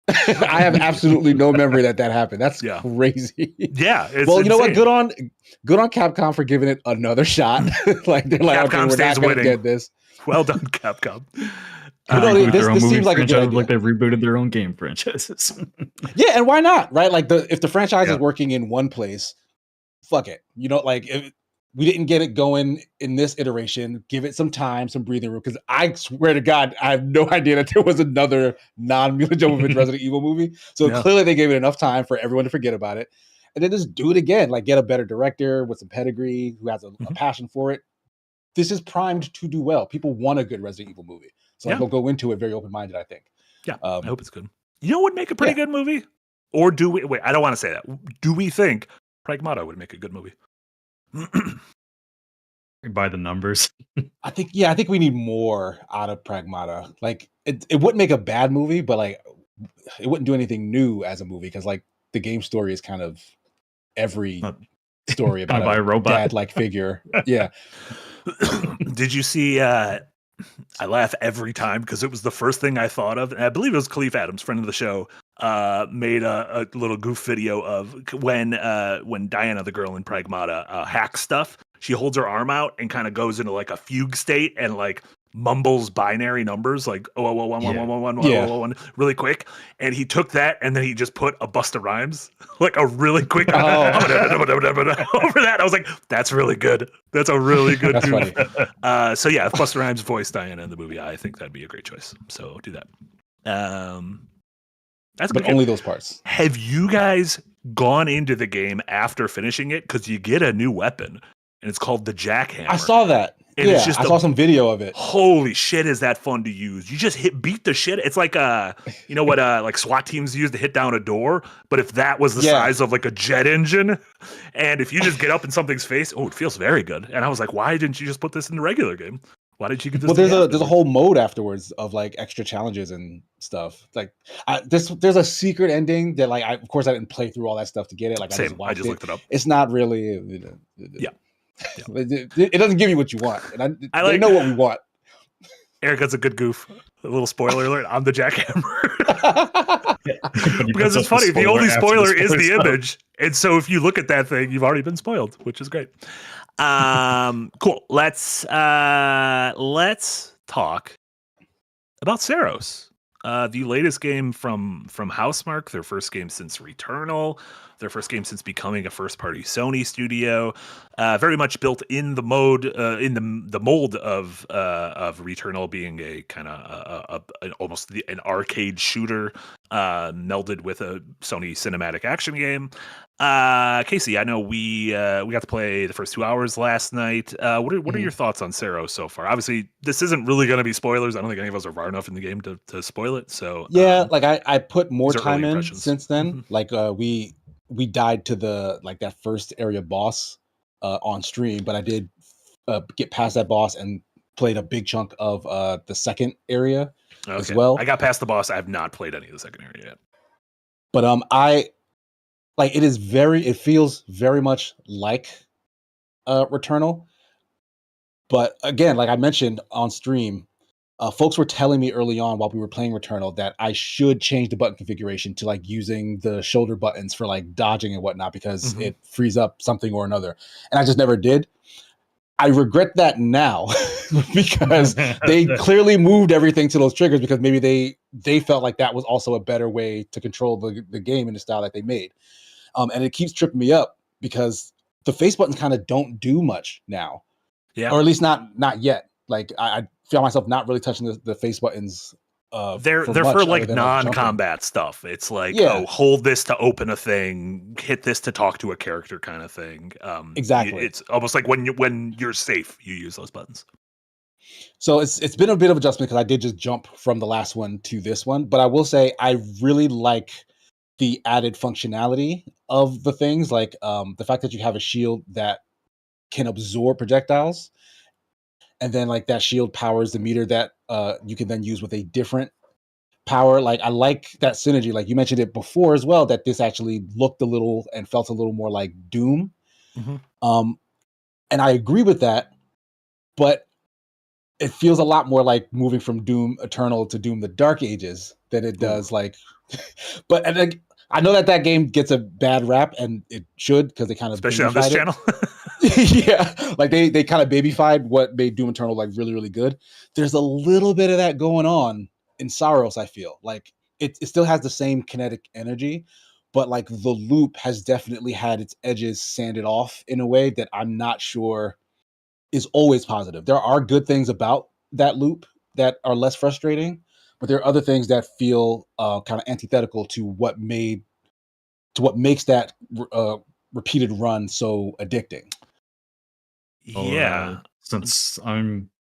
I have absolutely no memory that happened. That's Yeah. crazy. Yeah. It's Well, you know what? insane. Good on Capcom for giving it another shot. Like they're like, Capcom okay, we're stays not going to winning. get this. Well done, Capcom. No, Reboot this their own seems movie like a good franchise, idea. like they rebooted their own game franchises. Yeah, and why not? Right? Like if the franchise Yeah. is working in one place, fuck it. You know, like if we didn't get it going in this iteration, give it some time, some breathing room. Because I swear to God, I have no idea that there was another non-Mila Jovovich Resident Evil movie. So Yeah. clearly they gave it enough time for everyone to forget about it. And then just do it again. Like get a better director with some pedigree who has a passion for it. This is primed to do well. People want a good Resident Evil movie. So Yeah. they'll go into it very open-minded, I think. Yeah, Um, I hope it's good. You know what would make a pretty good movie? Or do we? Wait, I don't want to say that. Do we think Pragmata would make a good movie? By the numbers. I think we need more out of Pragmata. Like it wouldn't make a bad movie, but like it wouldn't do anything new as a movie because like the game story is kind of every story about by a robot. dad-like figure. Yeah. Did you see? I laugh every time because it was the first thing I thought of. And I believe it was Khalif Adams, friend of the show, made a little goof video of when Diana, the girl in Pragmata, hacks stuff. She holds her arm out and kind of goes into like a fugue state and like mumbles binary numbers like 1 really quick. And he took that and then he just put a Busta Rhymes, like a really quick over that. I was like, that's really good. That's a really good That's goof. funny. So yeah, if Busta Rhymes voiced Diana in the movie, I think that'd be a great choice. So do that. That's But good. only those parts. Have you guys gone into the game after finishing it? Because you get a new weapon, and it's called the Jackhammer. I saw that. And it's just I saw some video of it. Holy shit, is that fun to use? You just beat the shit. It's like you know what like SWAT teams use to hit down a door, but if that was the size of like a jet engine, and if you just get up in something's face, it feels very good. And I was like, why didn't you just put this in the regular game? Why did you get this? Well, there's a whole mode afterwards of like extra challenges and stuff. Like there's a secret ending that like of course I didn't play through all that stuff to get it. Like Same. I just looked it up. It's not really. Yeah. It doesn't give you what you want. And they know what we want. Erica's a good goof. A little spoiler alert. I'm the Jackhammer. Because it's funny. The only spoiler is the image. And so if you look at that thing, you've already been spoiled, which is great. Cool. Let's talk about Saros. The latest game from Housemarque, their first game since Returnal, their first game since becoming a first-party Sony studio, very much built in the mode, in the mold of Returnal being a kind of almost an arcade shooter melded with a Sony cinematic action game. Casey, I know we got to play the first 2 hours last night. What are your thoughts on Saros so far? Obviously, this isn't really going to be spoilers. I don't think any of us are far enough in the game to spoil it. So like I put more these are time early in impressions. since then. Like we died to the like that first area boss on stream, but I did get past that boss and played a big chunk of the second area as well. I got past the boss. I have not played any of the second area yet. But I like it feels very much like Returnal. But again, like I mentioned on stream, folks were telling me early on while we were playing Returnal that I should change the button configuration to like using the shoulder buttons for like dodging and whatnot because it frees up something or another. And I just never did. I regret that now because they clearly moved everything to those triggers because maybe they felt like that was also a better way to control the game in the style that they made. And it keeps tripping me up because the face buttons kind of don't do much now. Yeah. Or at least not yet. Like I feel myself not really touching the face buttons. They're for like non-combat stuff. It's like, hold this to open a thing, hit this to talk to a character kind of thing. Exactly. It's almost like when you're safe, you use those buttons. So it's been a bit of adjustment because I did just jump from the last one to this one, but I will say I really like the added functionality of the things, like the fact that you have a shield that can absorb projectiles, and then like that shield powers the meter that you can then use with a different power. Like I like that synergy. Like you mentioned it before as well, that this actually looked a little and felt a little more like Doom. Mhm. Um, and I agree with that, but it feels a lot more like moving from Doom Eternal to Doom the Dark Ages than it does like. But and then, I know that that game gets a bad rap, and it should because they kind of Especially on this babyfied it. channel. Yeah, like they kind of babyfied what made Doom Eternal like really really good. There's a little bit of that going on in Saros. I feel like it still has the same kinetic energy, but like the loop has definitely had its edges sanded off in a way that I'm not sure is always positive. There are good things about that loop that are less frustrating, but there are other things that feel kind of antithetical to what makes that repeated run so addicting. Well, Yeah. since I'm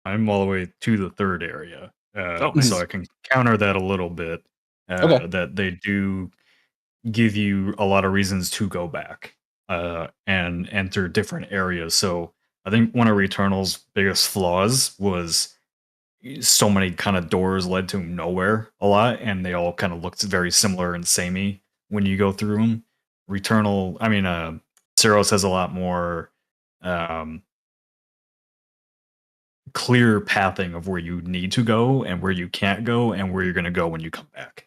all the way to the third area, Oh, so nice. I can counter that a little bit. Okay. That they do give you a lot of reasons to go back and enter different areas. So I think one of Returnal's biggest flaws was so many kind of doors led to nowhere a lot, and they all kind of looked very similar and samey when you go through them. Saros has a lot more um, clear pathing of where you need to go and where you can't go and where you're going to go when you come back.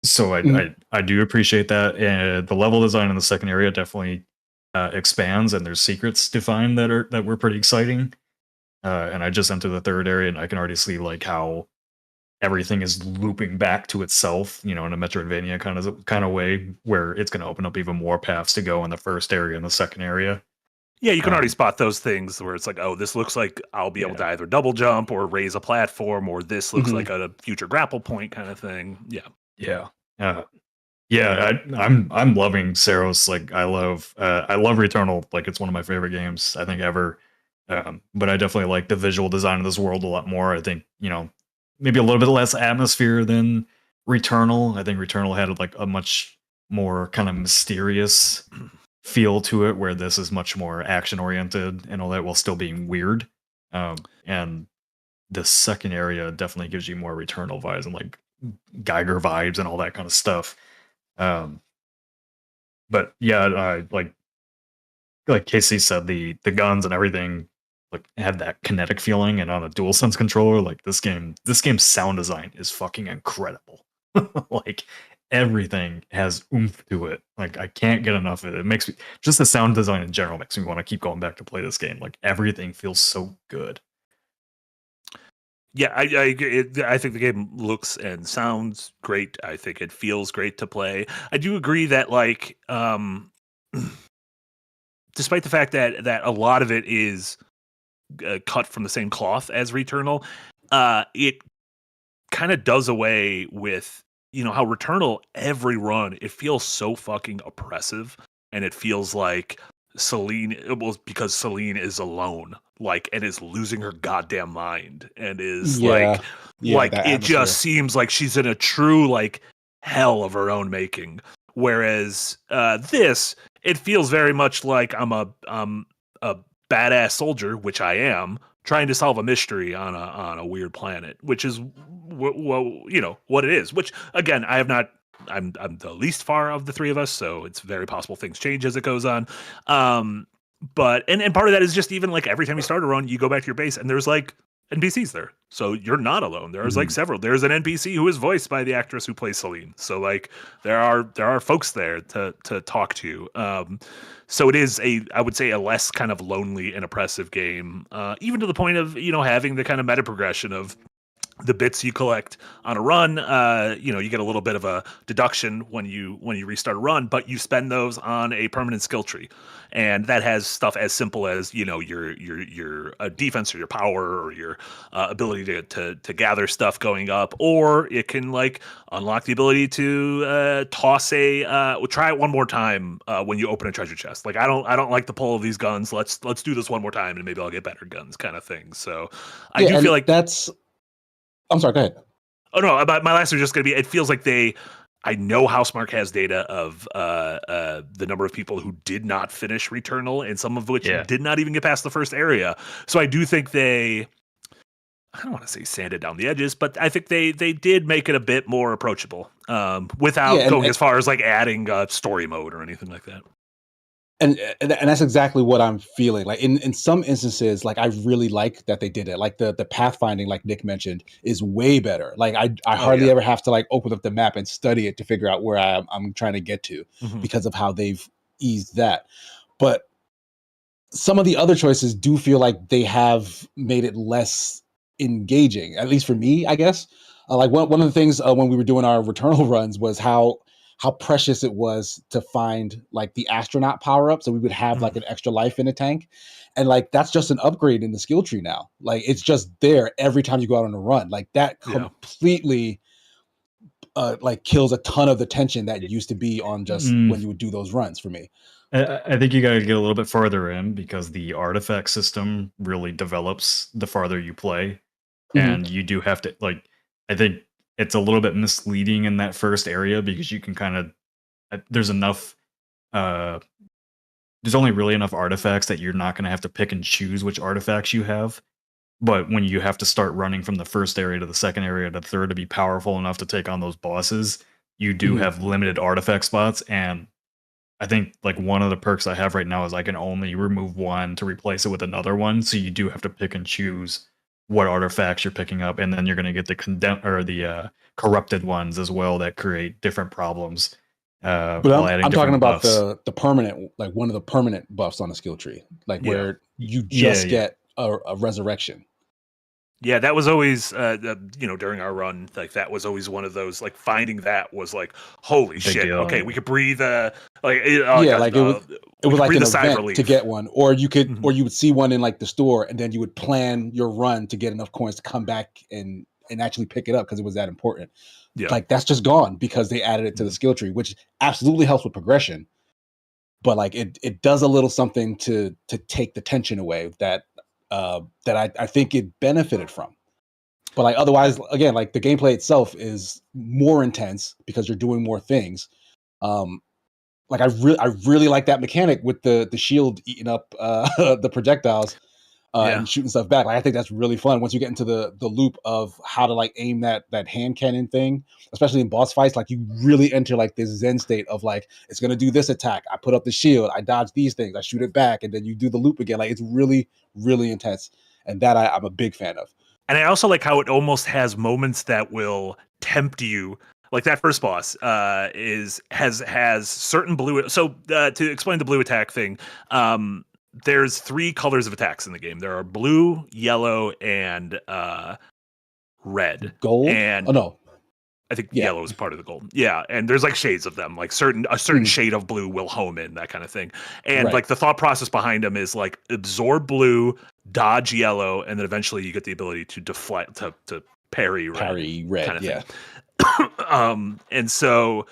So Mhm. I do appreciate that. And the level design in the second area definitely expands, and there's secrets defined that were pretty exciting. And I just entered the third area, and I can already see like how everything is looping back to itself, in a Metroidvania kind of way, where it's going to open up even more paths to go in the first area and the second area. Yeah, you can already Um, spot those things where it's like, oh, this looks like I'll be able to yeah, either double jump or raise a platform, or this looks Mhm. like a future grapple point kind of thing. Yeah. yeah, uh, yeah. I'm loving Saros. Like I love Returnal. Like it's one of my favorite games I think ever. But I definitely like the visual design of this world a lot more. I think maybe a little bit less atmosphere than Returnal. I think Returnal had like a much more kind of mysterious feel to it, where this is much more action oriented and all that, while still being weird. And the second area definitely gives you more Returnal vibes and like Geiger vibes and all that kind of stuff. Um, but yeah, like Casey said, the guns and everything like had that kinetic feeling, and on a DualSense controller, like this game's sound design is fucking incredible. Like everything has oomph to it. Like I can't get enough of it. It makes me just the sound design in general makes me want to keep going back to play this game. Like everything feels so good. Yeah, I agree. I think the game looks and sounds great. I think it feels great to play. I do agree that like despite the fact that a lot of it is cut from the same cloth as Returnal, it kind of does away with how Returnal every run it feels so fucking oppressive, and it feels like Celine, well, because Celine is alone, like, and is losing her goddamn mind, and is Yeah, yeah, like that it just atmosphere. seems like she's in a true like hell of her own making. Whereas this, it feels very much like I'm a badass soldier, which I am, trying to solve a mystery on a weird planet, which is what it is. Which again, I have not. I'm the least far of the three of us, so it's very possible things change as it goes on. But and part of that is just even like every time you start a run, you go back to your base and there's like NPCs there, so you're not alone. There's like Mhm. several. There's an NPC who is voiced by the actress who plays Celine. So like there are folks there to talk to. So it is I would say a less kind of lonely and oppressive game, even to the point of having the kind of meta progression of the bits you collect on a run, you get a little bit of a deduction when you restart a run, but you spend those on a permanent skill tree, and that has stuff as simple as your defense or your power or your ability to gather stuff going up, or it can like unlock the ability to toss try it one more time when you open a treasure chest. Like I don't like the pull of these guns. Let's do this one more time and maybe I'll get better guns, kind of thing. So I do feel like that's. I'm sorry. Go ahead. Oh no, but my last was just going to be. It feels like I know Housemarque has data of the number of people who did not finish Returnal, and some of which did not even get past the first area. So I do think I don't want to say sanded down the edges, but I think they did make it a bit more approachable, without going as far as like adding story mode or anything like that. And that's exactly what I'm feeling. Like in some instances, like I really like that they did it. Like the pathfinding, like Nick mentioned, is way better. Like I hardly ever have to like open up the map and study it to figure out where I'm trying to get to because of how they've eased that. But some of the other choices do feel like they have made it less engaging, at least for me, I guess. Like one of the things when we were doing our Returnal runs was how precious it was to find like the astronaut power up, so we would have like an extra life in a tank, and like that's just an upgrade in the skill tree now. Like it's just there every time you go out on a run. Like that completely like kills a ton of the tension that used to be on just when you would do those runs for me. I think you got to get a little bit farther in because the artifact system really develops the farther you play, and you do have to like. I think it's a little bit misleading in that first area because you can kind of there's enough there's only really enough artifacts that you're not going to have to pick and choose which artifacts you have. But when you have to start running from the first area to the second area to the third to be powerful enough to take on those bosses, you do have limited artifact spots. And I think like one of the perks I have right now is I can only remove one to replace it with another one. So you do have to pick and choose what artifacts you're picking up, and then you're going to get the corrupted ones as well that create different problems. But I'm talking about the permanent, like one of the permanent buffs on the skill tree, like where you just get a resurrection. Yeah, that was always, during our run, like that was always one of those, like finding that was like, holy shit, okay, we could breathe, it was like an event to get one, or you could, or you would see one in like the store, and then you would plan your run to get enough coins to come back and actually pick it up because it was that important. Yeah. Like that's just gone because they added it to the skill tree, which absolutely helps with progression. But like it does a little something to take the tension away that I think it benefited from. But like otherwise, again, like the gameplay itself is more intense because you're doing more things. Like I really like that mechanic with the shield eating up the projectiles and shooting stuff back. Like I think that's really fun once you get into the loop of how to like aim that hand cannon thing, especially in boss fights. Like you really enter like this zen state of like it's gonna do this attack. I put up the shield, I dodge these things, I shoot it back, and then you do the loop again. Like it's really, really intense, and that I'm a big fan of. And I also like how it almost has moments that will tempt you. Like that first boss has certain blue. So to explain the blue attack thing, there's 3 colors of attacks in the game. There are blue, yellow, and red. Gold? And no. I think yellow is part of the gold. Yeah, and there's like shades of them. Like a certain shade of blue will home in, that kind of thing. And like the thought process behind them is like absorb blue, dodge yellow, and then eventually you get the ability to deflect to parry red. Parry red, kind of thing. And so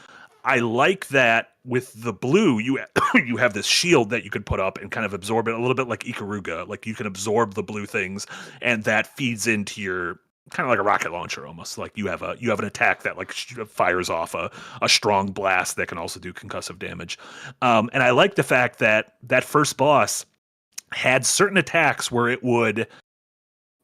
I like that with the blue, you have this shield that you could put up and kind of absorb it a little bit like Ikaruga. Like you can absorb the blue things, and that feeds into your kind of like a rocket launcher almost. Like you have an attack that like fires off a strong blast that can also do concussive damage. And I like the fact that that first boss had certain attacks where it would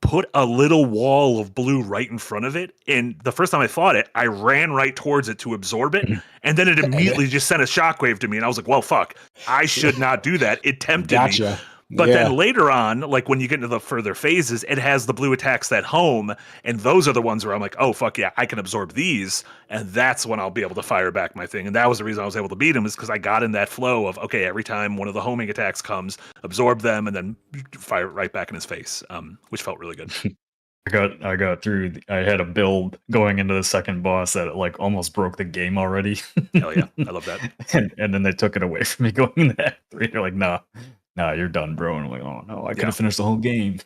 put a little wall of blue right in front of it. And the first time I fought it, I ran right towards it to absorb it. And then it immediately just sent a shockwave to me. And I was like, well, fuck, I should not do that. It tempted me. But then later on, like when you get into the further phases, it has the blue attacks that home. And those are the ones where I'm like, oh, fuck yeah, I can absorb these. And that's when I'll be able to fire back my thing. And that was the reason I was able to beat him, is because I got in that flow of, okay, every time one of the homing attacks comes, absorb them and then fire it right back in his face, which felt really good. I got through. I had a build going into the second boss that like almost broke the game already. Hell yeah, I love that. and then they took it away from me going into Act 3. They're like, nah, you're done, bro. And I'm like, oh no, I could have finished the whole game.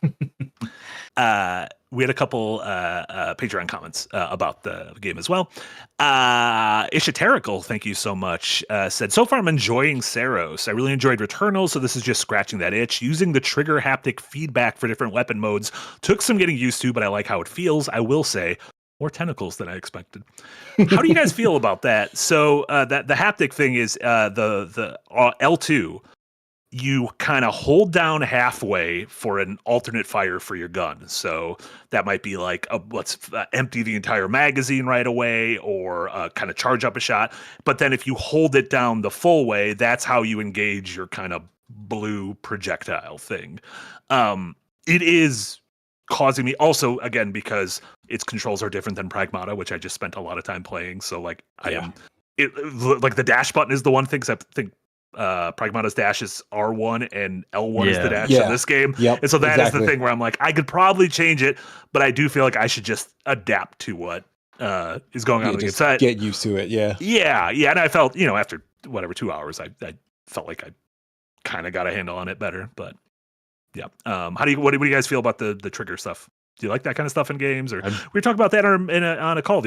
We had a couple Patreon comments about the game as well. Ishaterical, thank you so much, said, so far I'm enjoying Saros. I really enjoyed Returnal, so this is just scratching that itch. Using the trigger haptic feedback for different weapon modes took some getting used to, but I like how it feels. I will say, more tentacles than I expected. How do you guys feel about that? So that the haptic thing is the L2. You kind of hold down halfway for an alternate fire for your gun. So that might be like, let's empty the entire magazine right away, or kind of charge up a shot. But then if you hold it down the full way, that's how you engage your kind of blue projectile thing. It is causing me also, again, because its controls are different than Pragmata, which I just spent a lot of time playing. So like like the dash button is the one thing, except I think Pragmata's dash is R1 and L1 is the dash in this game. And so that is the thing where I'm like, I could probably change it, but I do feel like I should just adapt to what is going on on the inside. Get used to it. Yeah. And I felt, after whatever 2 hours, I felt like I kind of got a handle on it better. But yeah, what do you guys feel about the trigger stuff? Do you like that kind of stuff in games? Or we talked about that on a call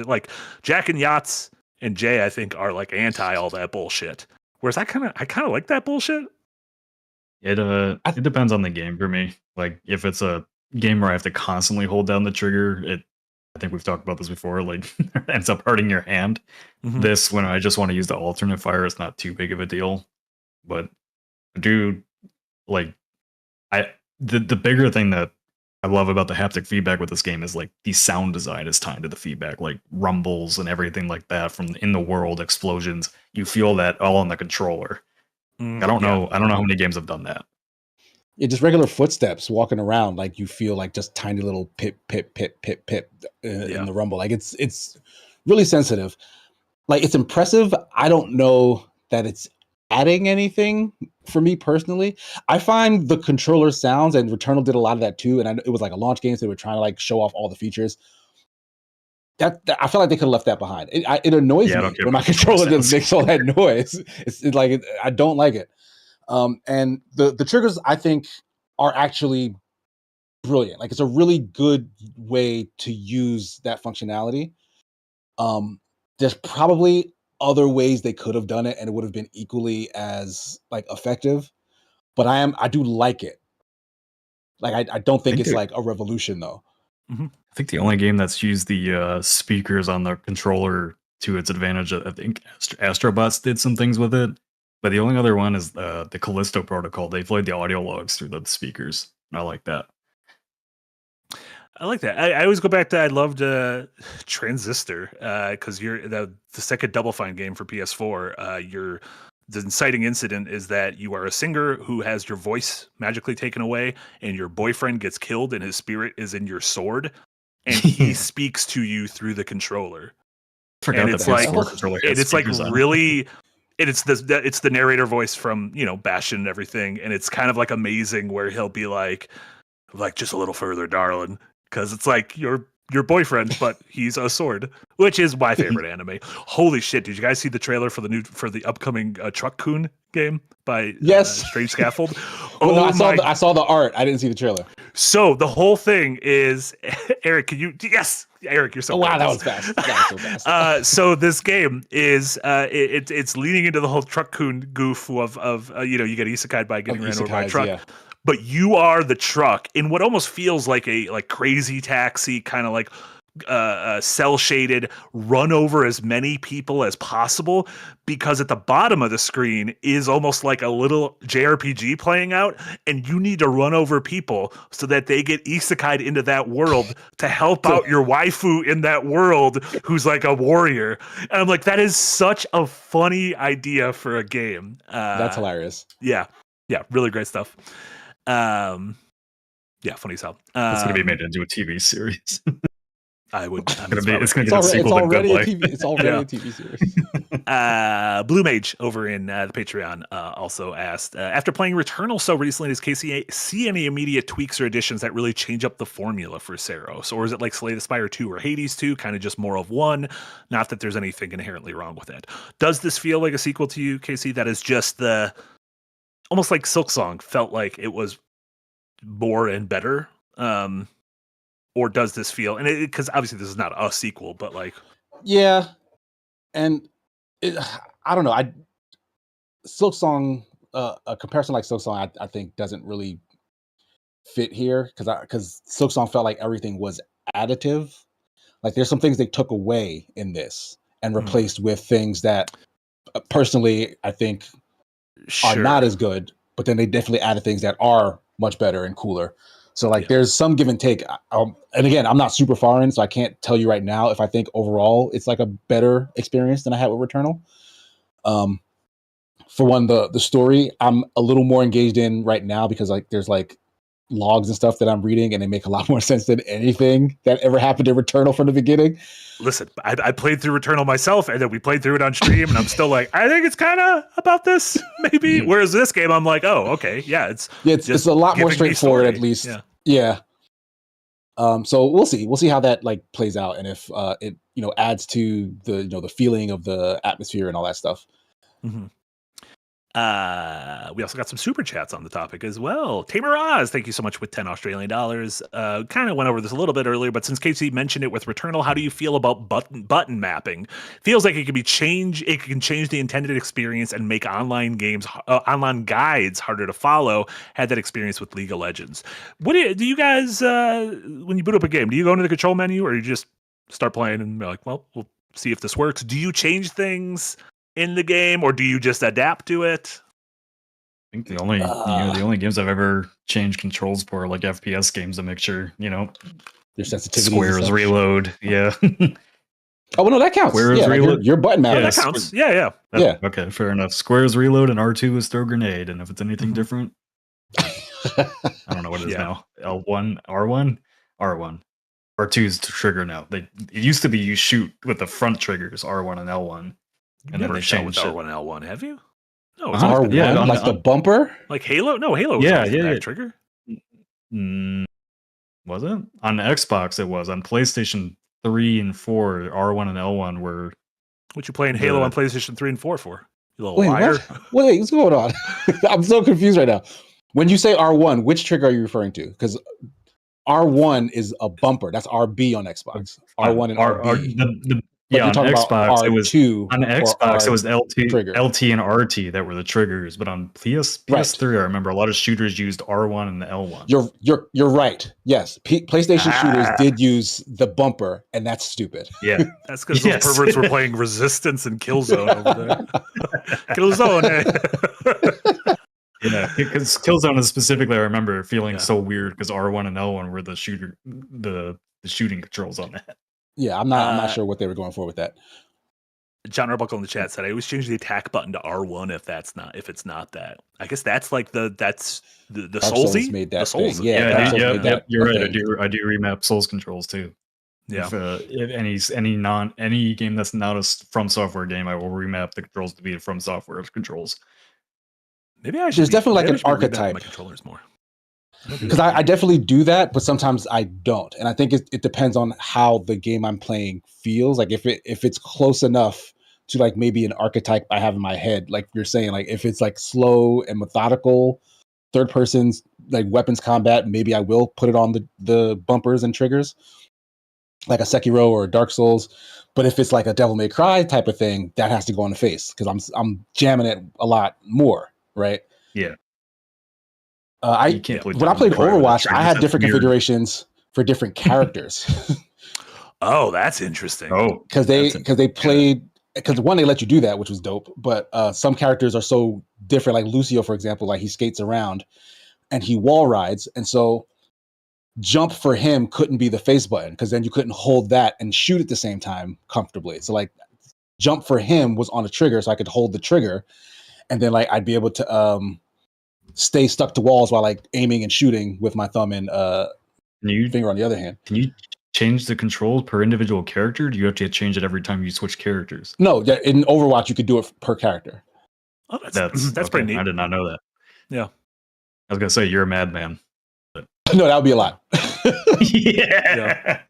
like Jack and Yachts and Jay, I think, are like anti all that bullshit. Whereas I kind of like that bullshit. It depends on the game for me. Like if it's a game where I have to constantly hold down the trigger, I think we've talked about this before, like it ends up hurting your hand. Mm-hmm. This, when I just want to use the alternate fire, it's not too big of a deal. But I do like the bigger thing that I love about the haptic feedback with this game is like the sound design is tied to the feedback, like rumbles and everything like that from in the world, explosions. You feel that all on the controller. I don't know how many games have done that. Yeah, just regular footsteps walking around, like you feel like just tiny little pip in the rumble. Like it's really sensitive. Like it's impressive. I don't know that it's adding anything for me personally. I find the controller sounds, and Returnal did a lot of that too. And it was like a launch game, so they were trying to like show off all the features. That I feel like they could have left that behind. It annoys me when my controller just makes all that noise. It's like I don't like it. And the triggers I think are actually brilliant. Like it's a really good way to use that functionality. There's probably other ways they could have done it and it would have been equally as like effective, but I do like it. Like I don't think it's like a revolution though. Mm-hmm. I think the only game that's used the speakers on the controller to its advantage, I think Astrobots did some things with it, but the only other one is the Callisto Protocol. They played the audio logs through the speakers. I like that. I like that. I always go back to I loved Transistor because you're the second Double Fine game for PS4. The inciting incident is that you are a singer who has your voice magically taken away, and your boyfriend gets killed, and his spirit is in your sword, and he speaks to you through the controller. And it's like really. It's the narrator voice from Bastion and everything, and it's kind of like amazing where he'll be like just a little further, darling. Because it's like your boyfriend, but he's a sword, which is my favorite anime. Holy shit! Did you guys see the trailer for the upcoming Truck Kun game by Strange Scaffold? I saw the art. I didn't see the trailer. So the whole thing is, Eric, can you? Yes, Eric, you're so. Oh, wow, that was fast. That was so fast. So this game is it's leaning into the whole Truck Kun goof of you get isekai'd by getting ran over by a truck. Yeah. But you are the truck in what almost feels like a Crazy Taxi kind of like cell shaded, run over as many people as possible, because at the bottom of the screen is almost like a little JRPG playing out, and you need to run over people so that they get isekai'd into that world to help out your waifu in that world who's like a warrior. And I'm like, that is such a funny idea for a game. That's hilarious. Yeah, really great stuff. Funny as hell. It's gonna be made into a TV series. I would. It's gonna be It's the already, sequel to Good Life. It's already a TV series. Blue Mage over in the Patreon also asked, after playing Returnal so recently, does Casey see any immediate tweaks or additions that really change up the formula for Saros? Or is it like Slay the Spire 2 or Hades 2, kind of just more of one? Not that there's anything inherently wrong with it. Does this feel like a sequel to you, Casey, that is just almost like Silksong felt like it was more and better? Or does this feel, and because obviously this is not a sequel, but like, yeah, and I don't know. Silksong, a comparison like Silksong, I think doesn't really fit here because Silksong felt like everything was additive. Like there's some things they took away in this and replaced with things that personally I think are not as good, but then they definitely added things that are much better and cooler. So like there's some give and take. And again, I'm not super far in, so I can't tell you right now if I think overall it's like a better experience than I had with Returnal. For one, the story I'm a little more engaged in right now because like there's like logs and stuff that I'm reading and they make a lot more sense than anything that ever happened in Returnal from the beginning. Listen, I played through Returnal myself, and then we played through it on stream, and I'm still like, I think it's kind of about this, maybe. Whereas this game, I'm like, oh, okay, it's a lot more straightforward, at least. Yeah. So we'll see. We'll see how that like plays out, and if it adds to the the feeling of the atmosphere and all that stuff. Mm-hmm. We also got some super chats on the topic as well. Tamer Oz, thank you so much with $10 Australian. Kind of went over this a little bit earlier, but since Casey mentioned it with Returnal, how do you feel about button mapping? Feels like it can change the intended experience and make online guides harder to follow. Had that experience with League of Legends. What do you guys when you boot up a game? Do you go into the control menu or you just start playing and be like, well, we'll see if this works? Do you change things in the game, or do you just adapt to it? I think the only games I've ever changed controls for are like FPS games to make sure their sensitivity. Squares reload. Yeah. Oh, well, no, that counts. Squares reload. Your button map. Yeah, that counts. Yeah. Okay, fair enough. Squares reload and R2 is throw grenade, and if it's anything different, I don't know what it is now. L1, R1, R1. R2 is the trigger now. It used to be you shoot with the front triggers, R1 and L1. And then they changed R1 and L1, have you? No, it's R1, like the bumper? Like Halo? No, Halo was the trigger. Was it? On Xbox it was. On PlayStation 3 and 4, R1 and L1 were... What you playing Halo on PlayStation 3 and 4 for? You little liar. Wait, what's going on? I'm so confused right now. When you say R1, which trigger are you referring to? Because R1 is a bumper. That's RB on Xbox. R1 and RB. On Xbox, it was it was LT and RT that were the triggers, but on PS3, I remember a lot of shooters used R1 and the L1. You're right. Yes, PlayStation shooters did use the bumper, and that's stupid. Yeah, that's because those perverts were playing Resistance and Killzone over there. Killzone. Yeah, because Killzone is specifically, I remember feeling so weird because R1 and L1 were the shooting controls on that. Yeah, I'm not sure what they were going for with that. John Arbuckle in the chat said, "I always change the attack button to R1 if it's not that. I guess that's like the Soulsy made that. Souls. Yeah, you're right. I do remap Souls controls too. Yeah. If any game that's not a From Software game, I will remap the controls to be From Software controls. Maybe I should. There's definitely like an archetype. My controllers more. Because I definitely do that, but sometimes I don't, and I think it depends on how the game I'm playing feels. Like if it's close enough to like maybe an archetype I have in my head, like you're saying, like if it's like slow and methodical, third person's like weapons combat, maybe I will put it on the bumpers and triggers, like a Sekiro or a Dark Souls. But if it's like a Devil May Cry type of thing, that has to go on the face because I'm jamming it a lot more, right? Yeah. When I played Overwatch, I had different configurations for different characters. Oh, that's interesting. Oh, because they played one, they let you do that, which was dope. But some characters are so different. Like Lucio, for example, like he skates around and he wall rides, and so jump for him couldn't be the face button because then you couldn't hold that and shoot at the same time comfortably. So like jump for him was on a trigger, so I could hold the trigger, and then like I'd be able to stay stuck to walls while like aiming and shooting with my thumb and finger on the other hand. Can you change the controls per individual character? Do you have to change it every time you switch characters? No, in Overwatch you could do it per character. Oh, that's Okay. pretty neat. I did not know that. Yeah. I was gonna say you're a madman. No, that would be a lot. Yeah.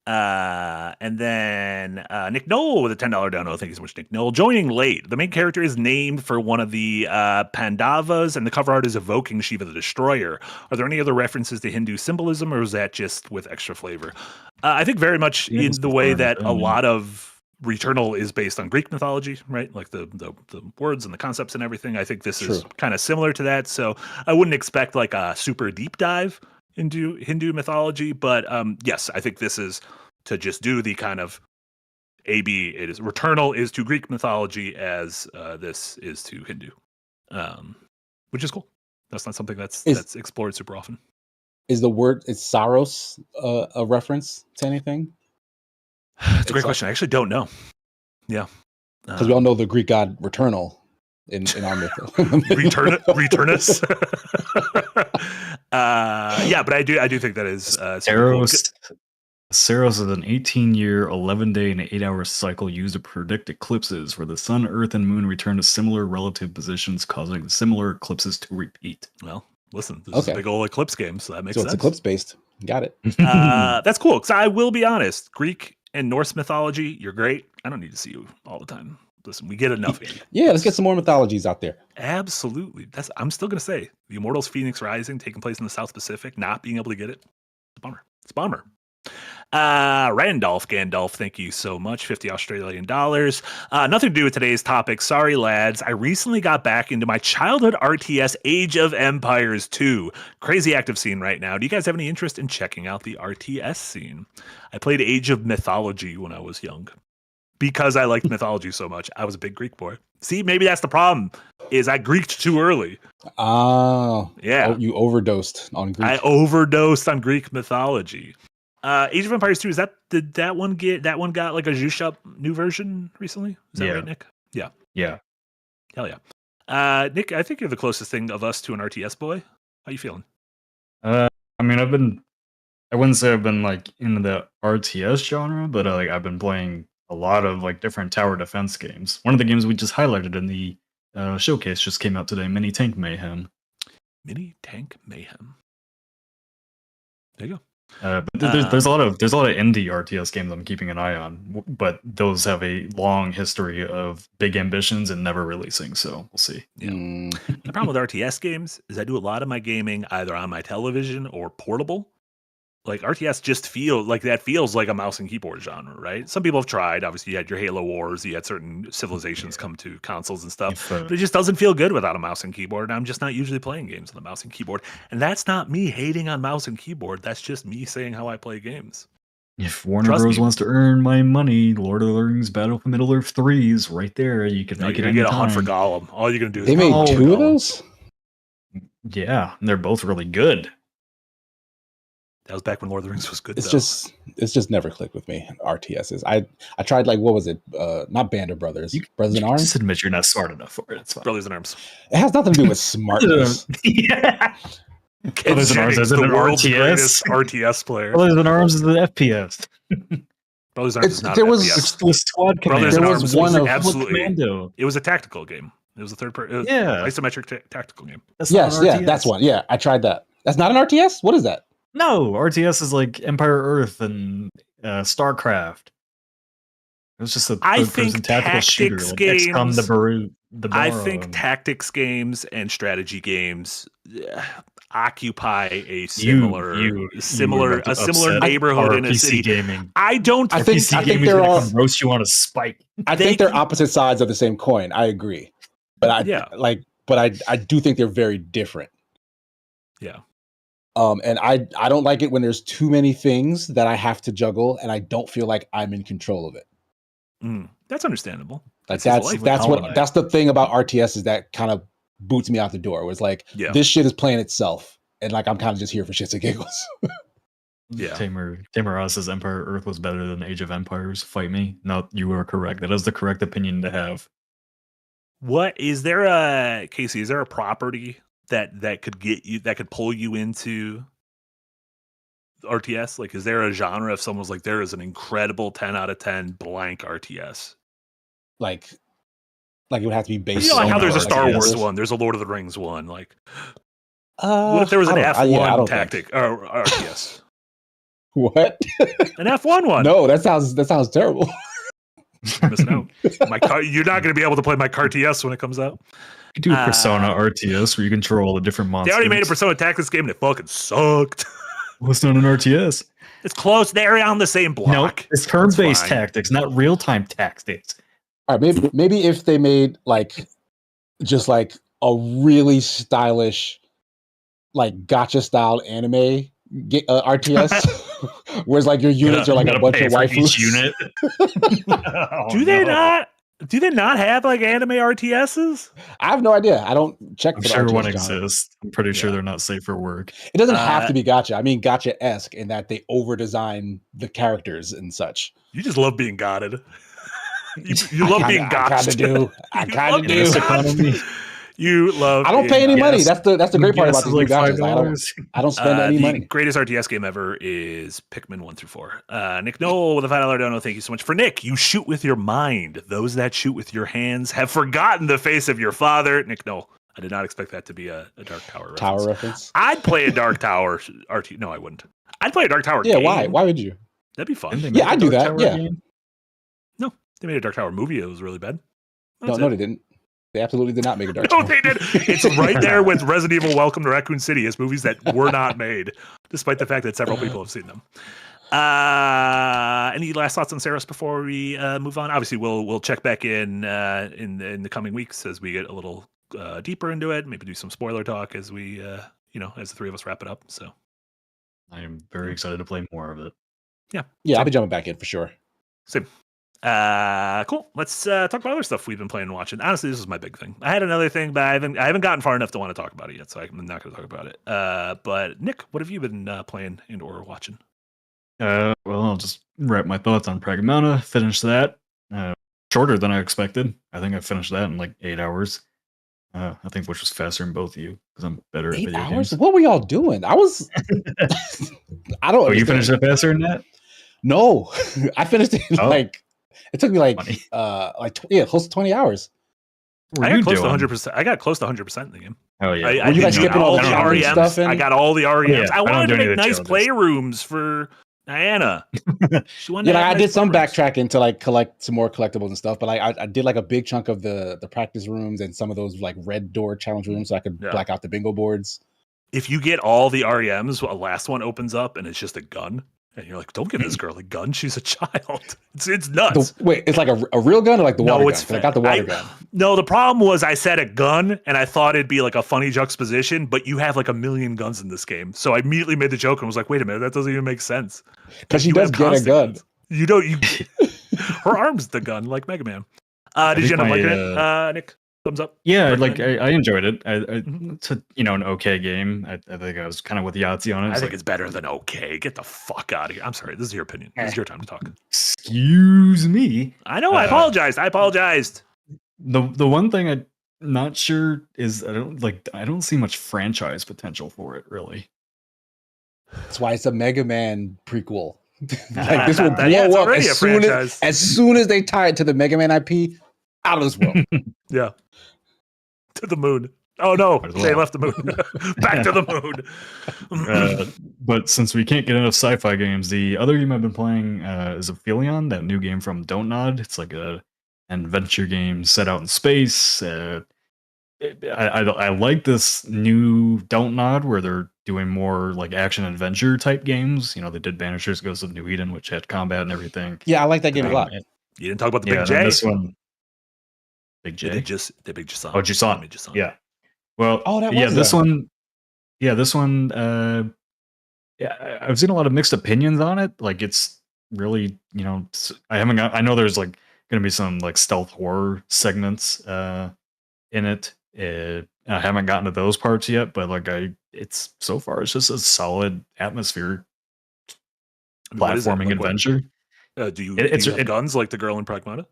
And then Nick Knoll with a $10 dono. Thank you so much, Nick Knoll. Joining late. The main character is named for one of the Pandavas, and the cover art is evoking Shiva the Destroyer. Are there any other references to Hindu symbolism, or is that just with extra flavor? I think very much in the way that a lot of Returnal is based on Greek mythology, right? Like the words and the concepts and everything. I think this is kind of similar to that. So I wouldn't expect like a super deep dive into Hindu mythology, but yes, I think this is to just do the kind of AB. It is Returnal is to Greek mythology as this is to Hindu, which is cool. That's not something that's explored super often. Is Saros a reference to anything? It's a great question. I actually don't know. Yeah, because we all know the Greek god Returnal in our myth. Returnus. Yeah, but I do think that is Saros. Saros is an 18-year, 11-day, and 8-hour cycle used to predict eclipses, where the sun, earth, and moon return to similar relative positions, causing similar eclipses to repeat. Well, listen, this is a big old eclipse game, so that makes sense. So it's eclipse based. Got it. That's cool. Because I will be honest, Greek and Norse mythology, you're great. I don't need to see you all the time. Listen, we get enough of you. Yeah, let's get some more mythologies out there. Absolutely. I'm still gonna say the Immortals Phoenix Rising taking place in the South Pacific, not being able to get it. It's a bummer. It's a bummer. Randolph Gandalf, thank you so much. 50 Australian dollars. Nothing to do with today's topic. Sorry, lads. I recently got back into my childhood RTS Age of Empires 2. Crazy active scene right now. Do you guys have any interest in checking out the RTS scene? I played Age of Mythology when I was young. Because I liked mythology so much. I was a big Greek boy. See, maybe that's the problem, is I Greeked too early. Oh. Yeah. Oh, you overdosed on Greek. I overdosed on Greek mythology. Age of Empires 2, did that one got like a juice up new version recently? Is that right, Nick? Yeah. Yeah. Hell yeah. Nick, I think you're the closest thing of us to an RTS boy. How you feeling? I mean, I wouldn't say I've been like into the RTS genre, but I've been playing a lot of like different tower defense games. One of the games we just highlighted in the showcase just came out today, Mini Tank Mayhem. Mini Tank Mayhem. There you go. But there's a lot of indie RTS games I'm keeping an eye on, but those have a long history of big ambitions and never releasing. So we'll see. Yeah. The problem with RTS games is I do a lot of my gaming either on my television or portable. Like RTS just feels like a mouse and keyboard genre, right? Some people have tried. Obviously, you had your Halo Wars, you had certain civilizations come to consoles and stuff, but it just doesn't feel good without a mouse and keyboard. And I'm just not usually playing games on the mouse and keyboard. And that's not me hating on mouse and keyboard. That's just me saying how I play games. If Warner Bros. Wants to earn my money, Lord of the Rings Battle for Middle-earth 3 is right there. You can make it get a hunt for Gollum. All you're going to do is... They made 2 of those? Yeah, and they're both really good. That was back when Lord of the Rings was good. It's just never clicked with me. RTSs. I tried what was it? Not Band of Brothers. Brothers in Arms. Just admit you're not smart enough for it. It's fine. Brothers in Arms. It has nothing to do with smartness. Yeah. Brothers in Arms is an RTS. RTS player. Brothers in Arms is an FPS. Brothers in Arms is not there an was FPS. The squad Brothers in Arms was one of absolutely. Commando. It was a tactical game. It was a third person. Yeah, isometric tactical game. That's one. Yeah, I tried that. That's not an RTS. What is that? No, RTS is like Empire Earth and StarCraft. It was just a third-person tactical shooter, like XCOM the Barrow. I think tactics games and strategy games occupy a similar neighborhood in a city. Gaming. I think they're all roast you on a spike. I think they're opposite sides of the same coin. I agree, but I do think they're very different. Yeah. And I don't like it when there's too many things that I have to juggle, and I don't feel like I'm in control of it. That's understandable. Like that's the thing about RTS is that kind of boots me out the door. It was like this shit is playing itself, and like I'm kind of just here for shits and giggles. Yeah. Tamer says Empire Earth was better than Age of Empires. Fight me. No, you are correct. That is the correct opinion to have. What is there a Casey? Is there a property that could get you, that could pull you into RTS? Like, is there a genre if someone's like, there is an incredible 10 out of 10 blank RTS? Like it would have to be based. You know, like how on there's a RTS. Star Wars one, there's a Lord of the Rings one. Like, what if there was an I F1 don't tactic or RTS? What? An F1 one? No, that sounds terrible. You're missing out. You're not going to be able to play my RTS when it comes out. You do a Persona RTS where you control all the different monsters. They already made a Persona Tactics game and it fucking sucked. Well, it's not an RTS. It's close. They're on the same block. No, it's turn-based fine. tactics, not real-time tactics. All right, maybe if they made like just like a really stylish, like gotcha style anime RTS, whereas like your units are like a bunch of waifus. Unit. Do they not have like anime RTSs? I have no idea. I don't check. I'm for sure RTS one genre. exists. I'm pretty sure they're not safe for work. It doesn't have to be gotcha. I mean gotcha-esque in that they over-design the characters and such. You just love being gotted. You love being gotched. I kind of do. Economy. You love. I don't pay any money. Yes. That's the great part about Yes, these new like gotchas. I don't spend any the money. greatest RTS game ever is Pikmin 1 through 4. Nick Knoll with a $5 dono. Thank you so much. For Nick, you shoot with your mind. Those that shoot with your hands have forgotten the face of your father. Nick Knoll. I did not expect that to be a Dark Tower reference. Tower reference. I'd play a Dark Tower RT. No, I wouldn't. I'd play a Dark Tower Yeah, game. why? Why would you? That'd be fun. Didn't they Yeah, make I'd a do Dark that. Tower Yeah. game? No, they made a Dark Tower movie. It was really bad. No, they didn't. They absolutely did not make a Dark No, Tower. they did. It's right there with Resident Evil Welcome to Raccoon City as movies that were not made, despite the fact that several people have seen them. Any last thoughts on Saros before we move on? Obviously, we'll check back in the coming weeks as we get a little deeper into it. Maybe do some spoiler talk as we, as the three of us wrap it up. So I am very excited to play more of it. Yeah, I'll be jumping back in for sure. Same. Cool. Let's talk about other stuff we've been playing and watching. Honestly, this is my big thing. I had another thing, but I haven't gotten far enough to want to talk about it yet, so I'm not going to talk about it. But Nick, what have you been playing and or watching? Well, I'll just wrap my thoughts on Pragmata. Finish that. Shorter than I expected. I think I finished that in like 8 hours. I think which was faster than both of you because I'm better at 8 video hours? games. What were y'all doing? I was. I don't. Oh, you understand. finished it faster than that? No, I finished it in Oh. like. It took me like Funny. close to 20 hours. What I were you got close doing? to 100%. I got close to 100% in the game. Oh yeah. I Were you did guys skipping all all the the challenges REMs. stuff in? I got all the REMs. Yeah, I I don't wanted do to any make of the nice challenges. playrooms for Diana. She wanted Yeah, to like, have I did nice some playrooms. backtracking to like collect some more collectibles and stuff, but like I did like a big chunk of the practice rooms and some of those like red door challenge rooms so I could Yeah. black out the bingo boards. If you get all the REMs, a last one opens up and it's just a gun. And you're like, don't give this girl a gun. She's a child. It's nuts. Wait, it's like a real gun or like the water gun? 'Cause I got the water gun. No, the problem was I said a gun and I thought it'd be like a funny juxtaposition, but you have like a million guns in this game. So I immediately made the joke and was like, wait a minute, that doesn't even make sense. Because she You does have get a constant gun. guns. You don't. Her arm's the gun, like Mega Man. Did you end up my, liking it, Nick? Thumbs up. Yeah, Recommend? like I enjoyed it. Mhm. It's an okay game. I think I was kind of with Yahtzee on it. I It's think like, it's better than okay. Get the fuck out of here. I'm sorry. This is your opinion. This is your time to talk. excuse me. I know. I apologized. I apologized. The one thing I'm not sure is I don't see much franchise potential for it really. That's why it's a Mega Man prequel. Like this will blow Yeah, it's up already a franchise. as soon as they tie it to the Mega Man IP. Out of this world. Yeah. To the moon. Oh no, Might as they well. left the moon. Back to the moon. But since we can't get enough sci-fi games, the other game I've been playing is Aphelion, that new game from Don't Nod. It's like an adventure game set out in space. I like this new Don't Nod where they're doing more like action adventure type games. You know, they did Banishers Ghosts of New Eden, which had combat and everything. Yeah, I like that game a lot. You didn't talk about the Yeah, Big and then J. this one, Big The J. Big Jason. Oh, Jason. Jason. Yeah. Well, Oh, that yeah, was this that. one. Yeah, this one. Yeah, I've seen a lot of mixed opinions on it. Like, it's really, I haven't got. I know there's like going to be some like stealth horror segments in it. I haven't gotten to those parts yet, but like it's so far it's just a solid atmosphere What is it? platforming Like, what- adventure. Do you It's- have guns like the girl in Pragmata?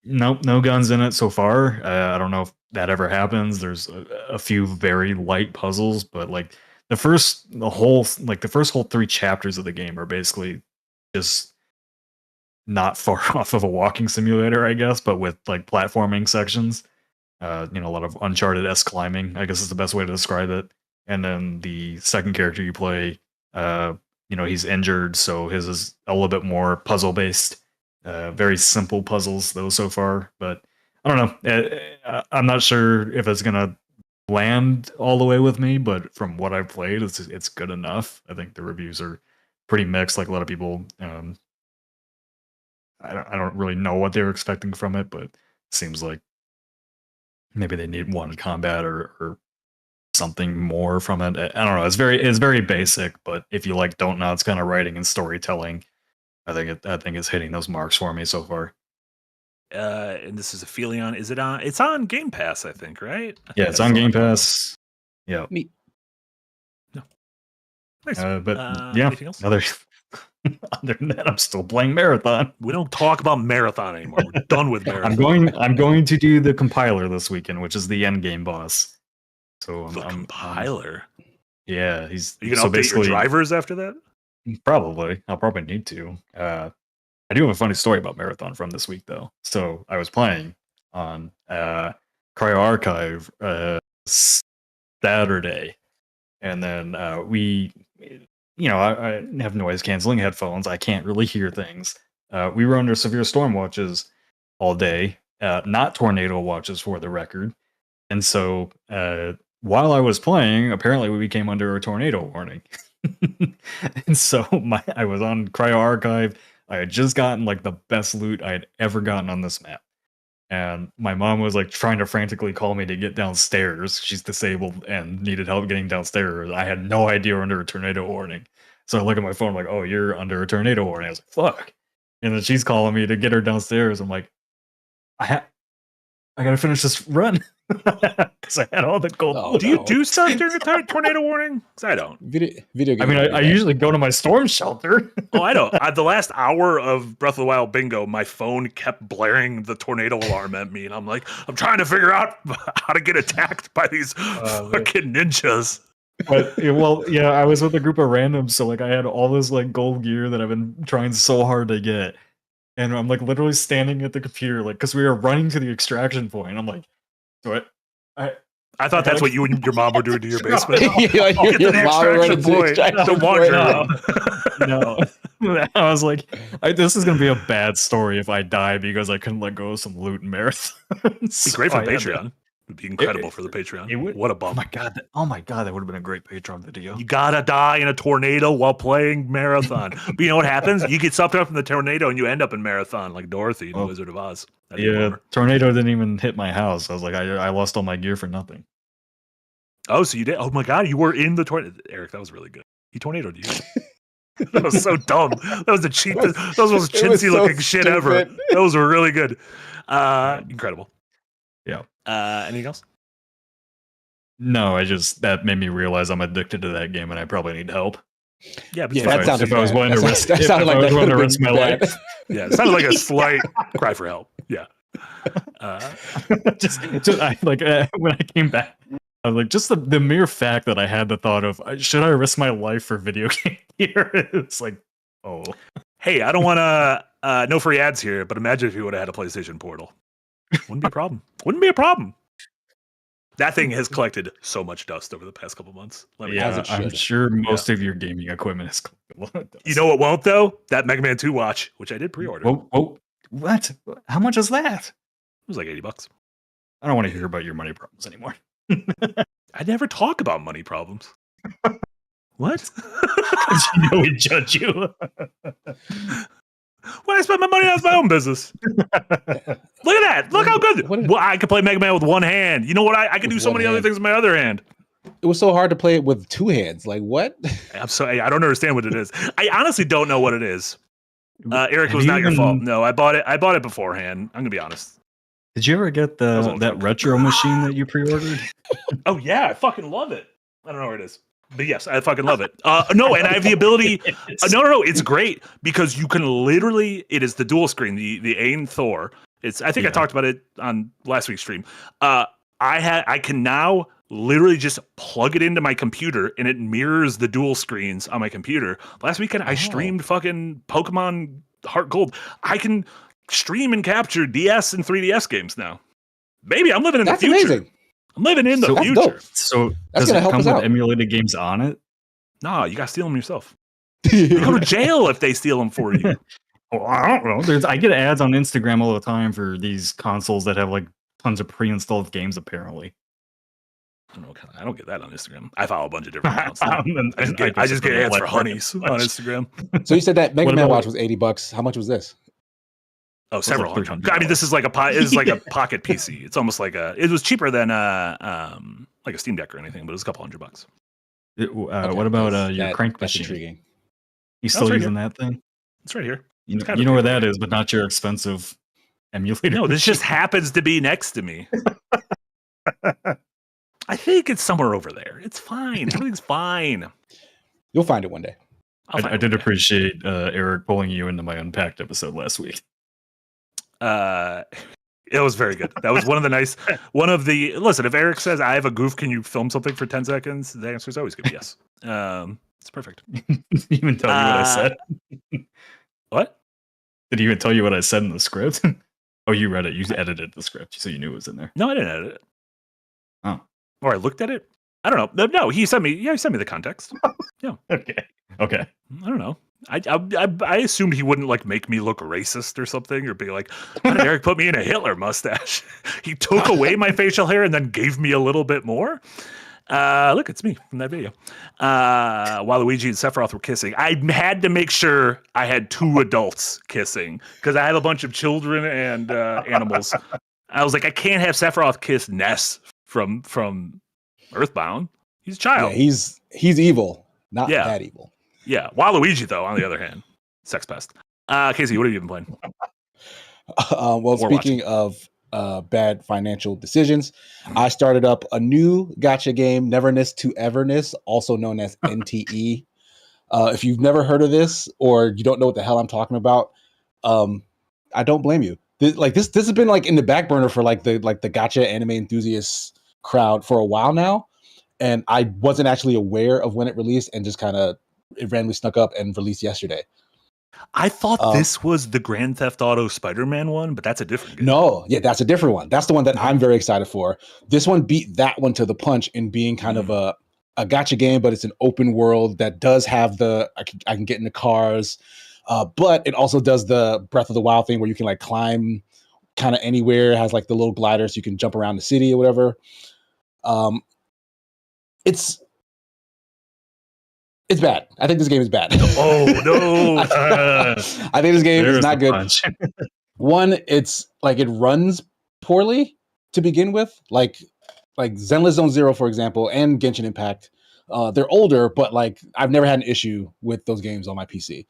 Nope, no guns in it so far. I don't know if that ever happens. There's a few very light puzzles, but like the first whole 3 chapters of the game are basically just not far off of a walking simulator, I guess, but with like platforming sections. A lot of Uncharted-esque climbing, I guess is the best way to describe it. And then the second character you play, he's injured, so his is a little bit more puzzle-based. Very simple puzzles, though, so far. But I don't know. I'm not sure if it's going to land all the way with me, but from what I've played, it's good enough. I think the reviews are pretty mixed. Like a lot of people, I don't really know what they were expecting from it, but it seems like maybe they need one combat or something more from it. I don't know. It's very basic, but if you like Don't Nod's kind of writing and storytelling, I think it's hitting those marks for me so far. And this is a Philion. Is it on? It's on Game Pass, I think, right? Yeah, it's on Game Pass. Yeah. Neat. No. Nice. But yeah, anything else? other than that, I'm still playing Marathon. We don't talk about Marathon anymore. We're done with Marathon. I'm going to do the compiler this weekend, which is the end game boss. So The compiler. Yeah, he's. You can update your drivers after that. Probably, I'll probably need to. I do have a funny story about Marathon from this week, though. So I was playing on Cryo Archive Saturday, and then I have noise canceling headphones. I can't really hear things. We were under severe storm watches all day, not tornado watches for the record. And so while I was playing, apparently we came under a tornado warning. And so I was on Cryo Archive. I had just gotten like the best loot I had ever gotten on this map. And my mom was like trying to frantically call me to get downstairs. She's disabled and needed help getting downstairs. I had no idea we're under a tornado warning. So I look at my phone, I'm like, oh, you're under a tornado warning. I was like, fuck. And then she's calling me to get her downstairs. I'm like, I gotta finish this run. Because I had all the gold. Oh, do you do stuff during a tornado warning? Because I don't. Video game. I mean, I usually go to my storm shelter. Oh, I don't. The last hour of Breath of the Wild bingo, my phone kept blaring the tornado alarm at me, and I'm like, I'm trying to figure out how to get attacked by these fucking ninjas. But yeah, I was with a group of randoms, so like I had all this like gold gear that I've been trying so hard to get, and I'm like literally standing at the computer, like because we were running to the extraction point. I'm like, so I thought that's what you and your mom were doing to your basement. Your mom running to the extraction point. No. I was like, this is gonna be a bad story if I die because I couldn't let go of some loot in Marathon. Be great for Patreon. It'd be incredible for the Patreon. What a bum! Oh my god, that would have been a great Patreon video. You gotta die in a tornado while playing Marathon. But you know what happens? You get sucked up from the tornado and you end up in Marathon like Dorothy in The Wizard of Oz. Yeah, tornado didn't even hit my house. I was like, I lost all my gear for nothing. Oh, so you did? Oh my god, you were in the tornado, Eric. That was really good. He tornadoed you. That was so dumb. That was the cheapest. That was the most chintzy looking shit ever. Those were really good. Incredible. Yeah. Anything else? No, that made me realize I'm addicted to that game and I probably need help. Yeah, but that sounded if I was willing to risk, that sounded like I was that willing to could've risk been my bad. life. Yeah, it sounded like a slight cry for help. Yeah. When I came back, I was like, just the mere fact that I had the thought of, should I risk my life for video game here? It's like, oh. Hey, I don't want to, no free ads here, but imagine if you would have had a PlayStation Portal. Wouldn't be a problem. Wouldn't be a problem. That thing has collected so much dust over the past couple months. I'm sure most of your gaming equipment is collected a lot of dust. You know what won't, though? That Mega Man 2 watch, which I did pre-order. Whoa, what? How much is that? It was like $80. I don't want to hear about your money problems anymore. I never talk about money problems. What? You know we judge you. When I spend my money on, it's my own business. Look at that. Look how good. Well, I could play Mega Man with one hand. You know what? I could do so many other things with my other hand. It was so hard to play it with two hands. Like, what? I'm sorry. I don't understand what it is. I honestly don't know what it is. Eric, it was not your fault. No, I bought it beforehand. I'm going to be honest. Did you ever get that retro machine that you pre-ordered? Oh, yeah. I fucking love it. I don't know where it is. But yes, I fucking love it. No, and I have the ability. No, it's great because you can literally. It is the dual screen, the AIM Thor. I think I talked about it on last week's stream. I can now literally just plug it into my computer and it mirrors the dual screens on my computer. Last weekend I streamed fucking Pokemon Heart Gold. I can stream and capture DS and 3DS games now. Baby, I'm living in the future. Amazing. I'm living in the That's future. dope. So That's does gonna it help come us with out. emulated games on it? No, you gotta steal them yourself. You go to jail if they steal them for you. Well, I don't know. I get ads on Instagram all the time for these consoles that have like tons of pre-installed games. Apparently, I don't know. I don't get that on Instagram. I follow a bunch of different accounts. And I just get ads like for honeys on Instagram. So you said that Mega What Man about- Watch was $80. How much was this? Oh, several like hundred. $300. I mean, this is like a pocket PC. It's almost like it was cheaper than like a Steam Deck or anything, but it was a couple $100. Okay, what about that's- your that- crank that's machine? intriguing. You still right using that thing? It's right here. You It's know, kind you of know where paper. that is, but not your expensive emulator. No, this just happens to be next to me. I think it's somewhere over there. It's fine. Everything's fine. You'll find it one day. I'll I did appreciate Eric pulling you into my Unpacked episode last week. It was very good. That was listen, if Eric says I have a goof, can you film something for 10 seconds? The answer is always going to be yes. It's perfect. Did he even tell you what I said? What? Did he even tell you what I said in the script? Oh, you read it. You edited the script, so you knew it was in there. No, I didn't edit it. Oh. Or I looked at it. I don't know. No, he sent me the context. Okay. I don't know. I assumed he wouldn't like make me look racist or something, or be like, "Why did Eric put me in a Hitler mustache?" He took away my facial hair and then gave me a little bit more. Look, it's me from that video. While Luigi and Sephiroth were kissing, I had to make sure I had two adults kissing because I have a bunch of children and animals. I was like, I can't have Sephiroth kiss Ness from Earthbound. He's a child. Yeah, he's evil, not Yeah. that evil. Yeah. Waluigi, though, on the other hand, sex pest. Casey, what have you been playing? Well, Or speaking of bad financial decisions, I started up a new gacha game, Neverness to Everness, also known as NTE. If you've never heard of this or you don't know what the hell I'm talking about, I don't blame you. This has been like in the back burner for like the gacha anime enthusiasts crowd for a while now, and I wasn't actually aware of when it released, and just kind of it randomly snuck up and released yesterday. I thought this was the Grand Theft Auto Spider-Man one, but that's a different game. No, yeah, that's a different one. That's the one that I'm very excited for. This one beat that one to the punch in being kind of a gacha game, but it's an open world that does have I can get into cars, but it also does the Breath of the Wild thing where you can like climb kind of anywhere. It has like the little glider so you can jump around the city or whatever. It's bad. I think this game is bad. Oh no! I think this game is not good. One, it's like it runs poorly to begin with. Like Zenless Zone Zero, for example, and Genshin Impact. They're older, but like I've never had an issue with those games on my PC.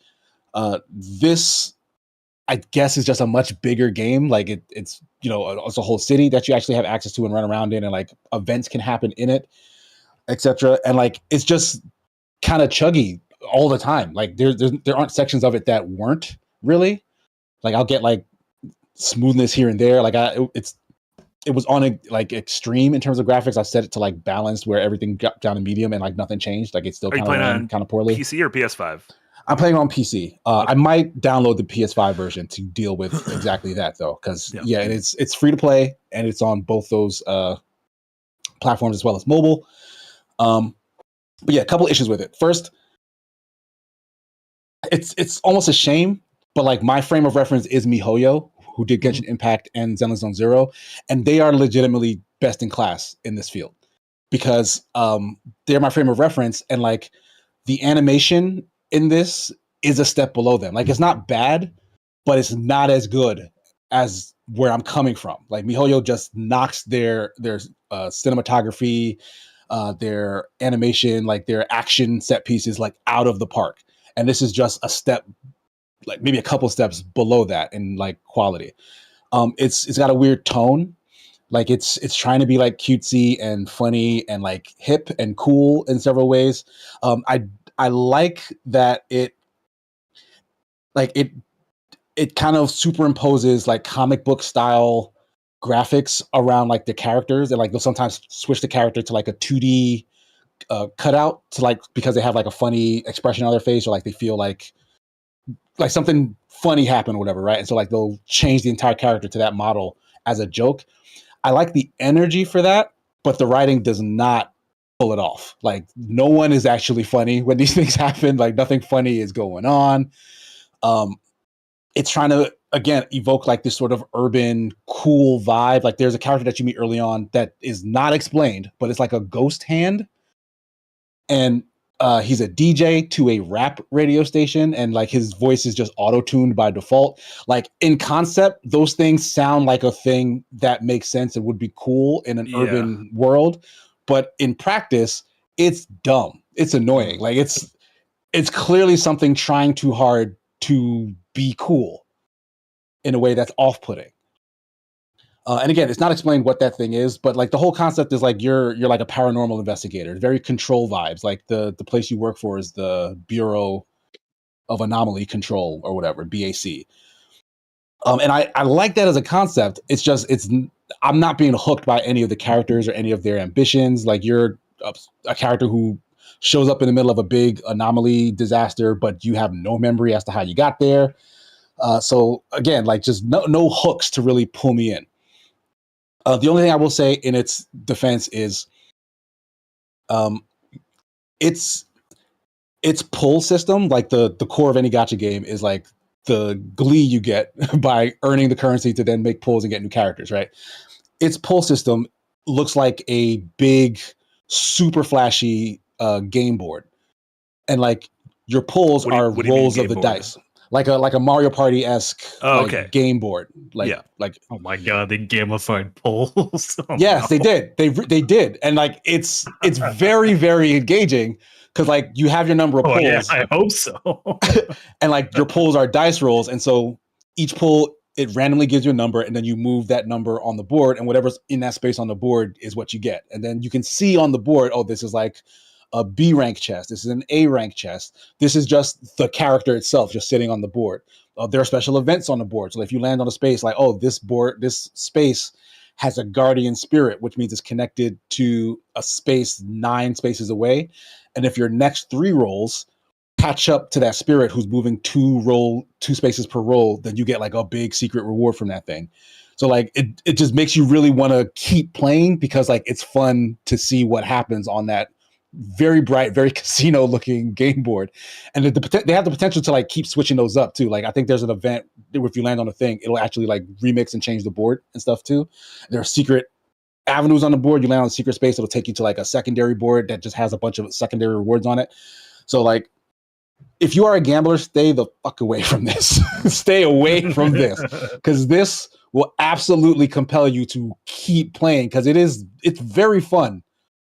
This, I guess, is just a much bigger game. Like it's it's a whole city that you actually have access to and run around in, and like events can happen in it, etc. And like it's just kind of chuggy all the time. Like there aren't sections of it that weren't really. Like I'll get like smoothness here and there. Like it was on a like extreme in terms of graphics. I set it to like balanced where everything got down to medium and like nothing changed. Like it's still kind of ran kind of poorly. PC or PS5? I'm playing on PC. I might download the PS5 version to deal with exactly that though, because it's free to play and it's on both those platforms as well as mobile. But yeah, a couple issues with it. First, it's almost a shame, but like my frame of reference is MiHoYo, who did Genshin Impact and Zenless Zone Zero, and they are legitimately best in class in this field because they're my frame of reference, and like the animation in this is a step below them. Like it's not bad, but it's not as good as where I'm coming from. Like MiHoYo just knocks their cinematography, their animation, like their action set pieces, like out of the park. And this is just a step, like maybe a couple steps below that in like quality. It's got a weird tone. Like it's trying to be like cutesy and funny and like hip and cool in several ways. I like that it kind of superimposes like comic book style graphics around like the characters, and like they'll sometimes switch the character to like a 2D cutout to like because they have like a funny expression on their face, or like they feel like something funny happened or whatever, right? And so like they'll change the entire character to that model as a joke. I like the energy for that, but the writing does not pull it off. Like no one is actually funny when these things happen. Like nothing funny is going on. It's trying to again evoke like this sort of urban cool vibe. Like there's a character that you meet early on that is not explained, but it's like a ghost hand, and he's a DJ to a rap radio station, and like his voice is just auto-tuned by default. Like in concept, those things sound like a thing that makes sense and would be cool in an urban world, but in practice, it's dumb. It's annoying. Like it's clearly something trying too hard to be cool in a way that's off-putting. And again, it's not explained what that thing is, but like the whole concept is like you're like a paranormal investigator. Very control vibes. Like the place you work for is the Bureau of Anomaly Control or whatever, BAC. And I like that as a concept. It's just I'm not being hooked by any of the characters or any of their ambitions. Like you're a character who shows up in the middle of a big anomaly disaster, but you have no memory as to how you got there. So again, like just no hooks to really pull me in. The only thing I will say in its defense is, its pull system, like the core of any gacha game, is like the glee you get by earning the currency to then make pulls and get new characters, right? Its pull system looks like a big, super flashy game board, and like your pulls are rolls of the dice. Like a Mario Party-esque game board. Like oh my god, they gamified polls. Yes, no. They did. And like it's very, very engaging because like you have your number of polls. Yeah, I hope so. And like your polls are dice rolls. And so each poll, it randomly gives you a number, and then you move that number on the board, and whatever's in that space on the board is what you get. And then you can see on the board, oh, this is like a B rank chest. This is an A rank chest. This is just the character itself just sitting on the board. There are special events on the board. So if you land on a space like, oh, this space has a guardian spirit, which means it's connected to a space 9 spaces away. And if your next 3 rolls catch up to that spirit who's moving 2 spaces per roll, then you get like a big secret reward from that thing. So like it just makes you really want to keep playing because like it's fun to see what happens on that very bright, very casino looking game board. And they have the potential to like keep switching those up too. Like I think there's an event where if you land on a thing, it'll actually like remix and change the board and stuff too. There are secret avenues on the board. You land on a secret space, it'll take you to like a secondary board that just has a bunch of secondary rewards on it. So like if you are a gambler, stay the fuck away from this. Stay away from this, because this will absolutely compel you to keep playing because it's very fun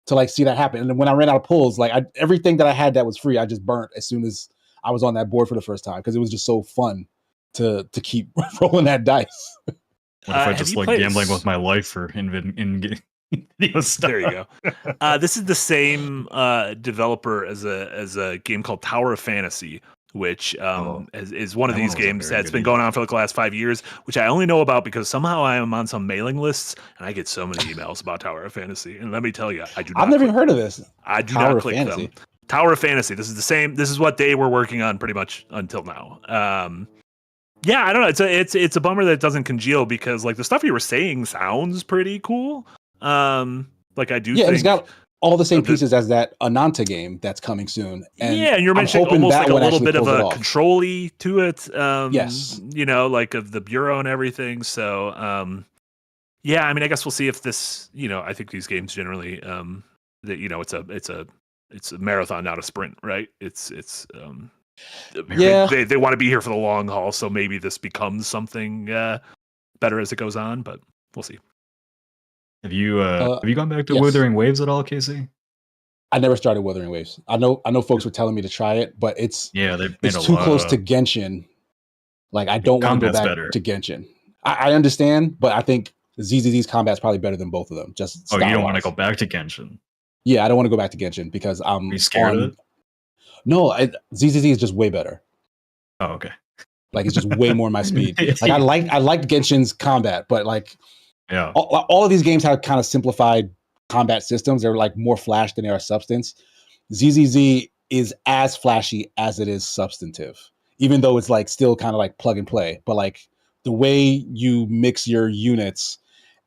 to like see that happen. And then when I ran out of pulls, like everything that I had that was free, I just burnt as soon as I was on that board for the first time because it was just so fun to keep rolling that dice. What if I just like gambling with my life for in video stuff? There you go. This is the same developer as a game called Tower of Fantasy, which is one of these games that's been going on for like the last 5 years, which I only know about because somehow I am on some mailing lists and I get so many emails about Tower of Fantasy. And let me tell you, I've never even heard of this. I do not click them. Tower of Fantasy. This is the same. This is what they were working on pretty much until now. Yeah, I don't know. It's a bummer that it doesn't congeal because like the stuff you were saying sounds pretty cool. Like I do. Yeah, and it's got all the same pieces as that Ananta game that's coming soon. And yeah, and you're mentioning almost like a little bit of a control-y to it. Yes. You know, like of the bureau and everything. So, yeah, I mean, I guess we'll see if this, you know, I think these games generally, that, you know, it's a marathon, not a sprint, right? Yeah. They want to be here for the long haul. So maybe this becomes something, better as it goes on, but we'll see. Have you gone back to Wuthering Waves at all, Casey? I never started Wuthering Waves. I know folks were telling me to try it, but it's too close to Genshin. Like I don't want to go back to Genshin. I understand, but I think ZZZ's combat's probably better than both of them. Just you don't want to go back to Genshin? Yeah, I don't want to go back to Genshin because I'm scared of it. No, ZZZ is just way better. Oh, okay. Like it's just way more my speed. Like I liked Genshin's combat, but like Yeah. all of these games have kind of simplified combat systems. They're like more flash than they are substance. ZZZ is as flashy as it is substantive, even though it's like still kind of like plug and play. But like the way you mix your units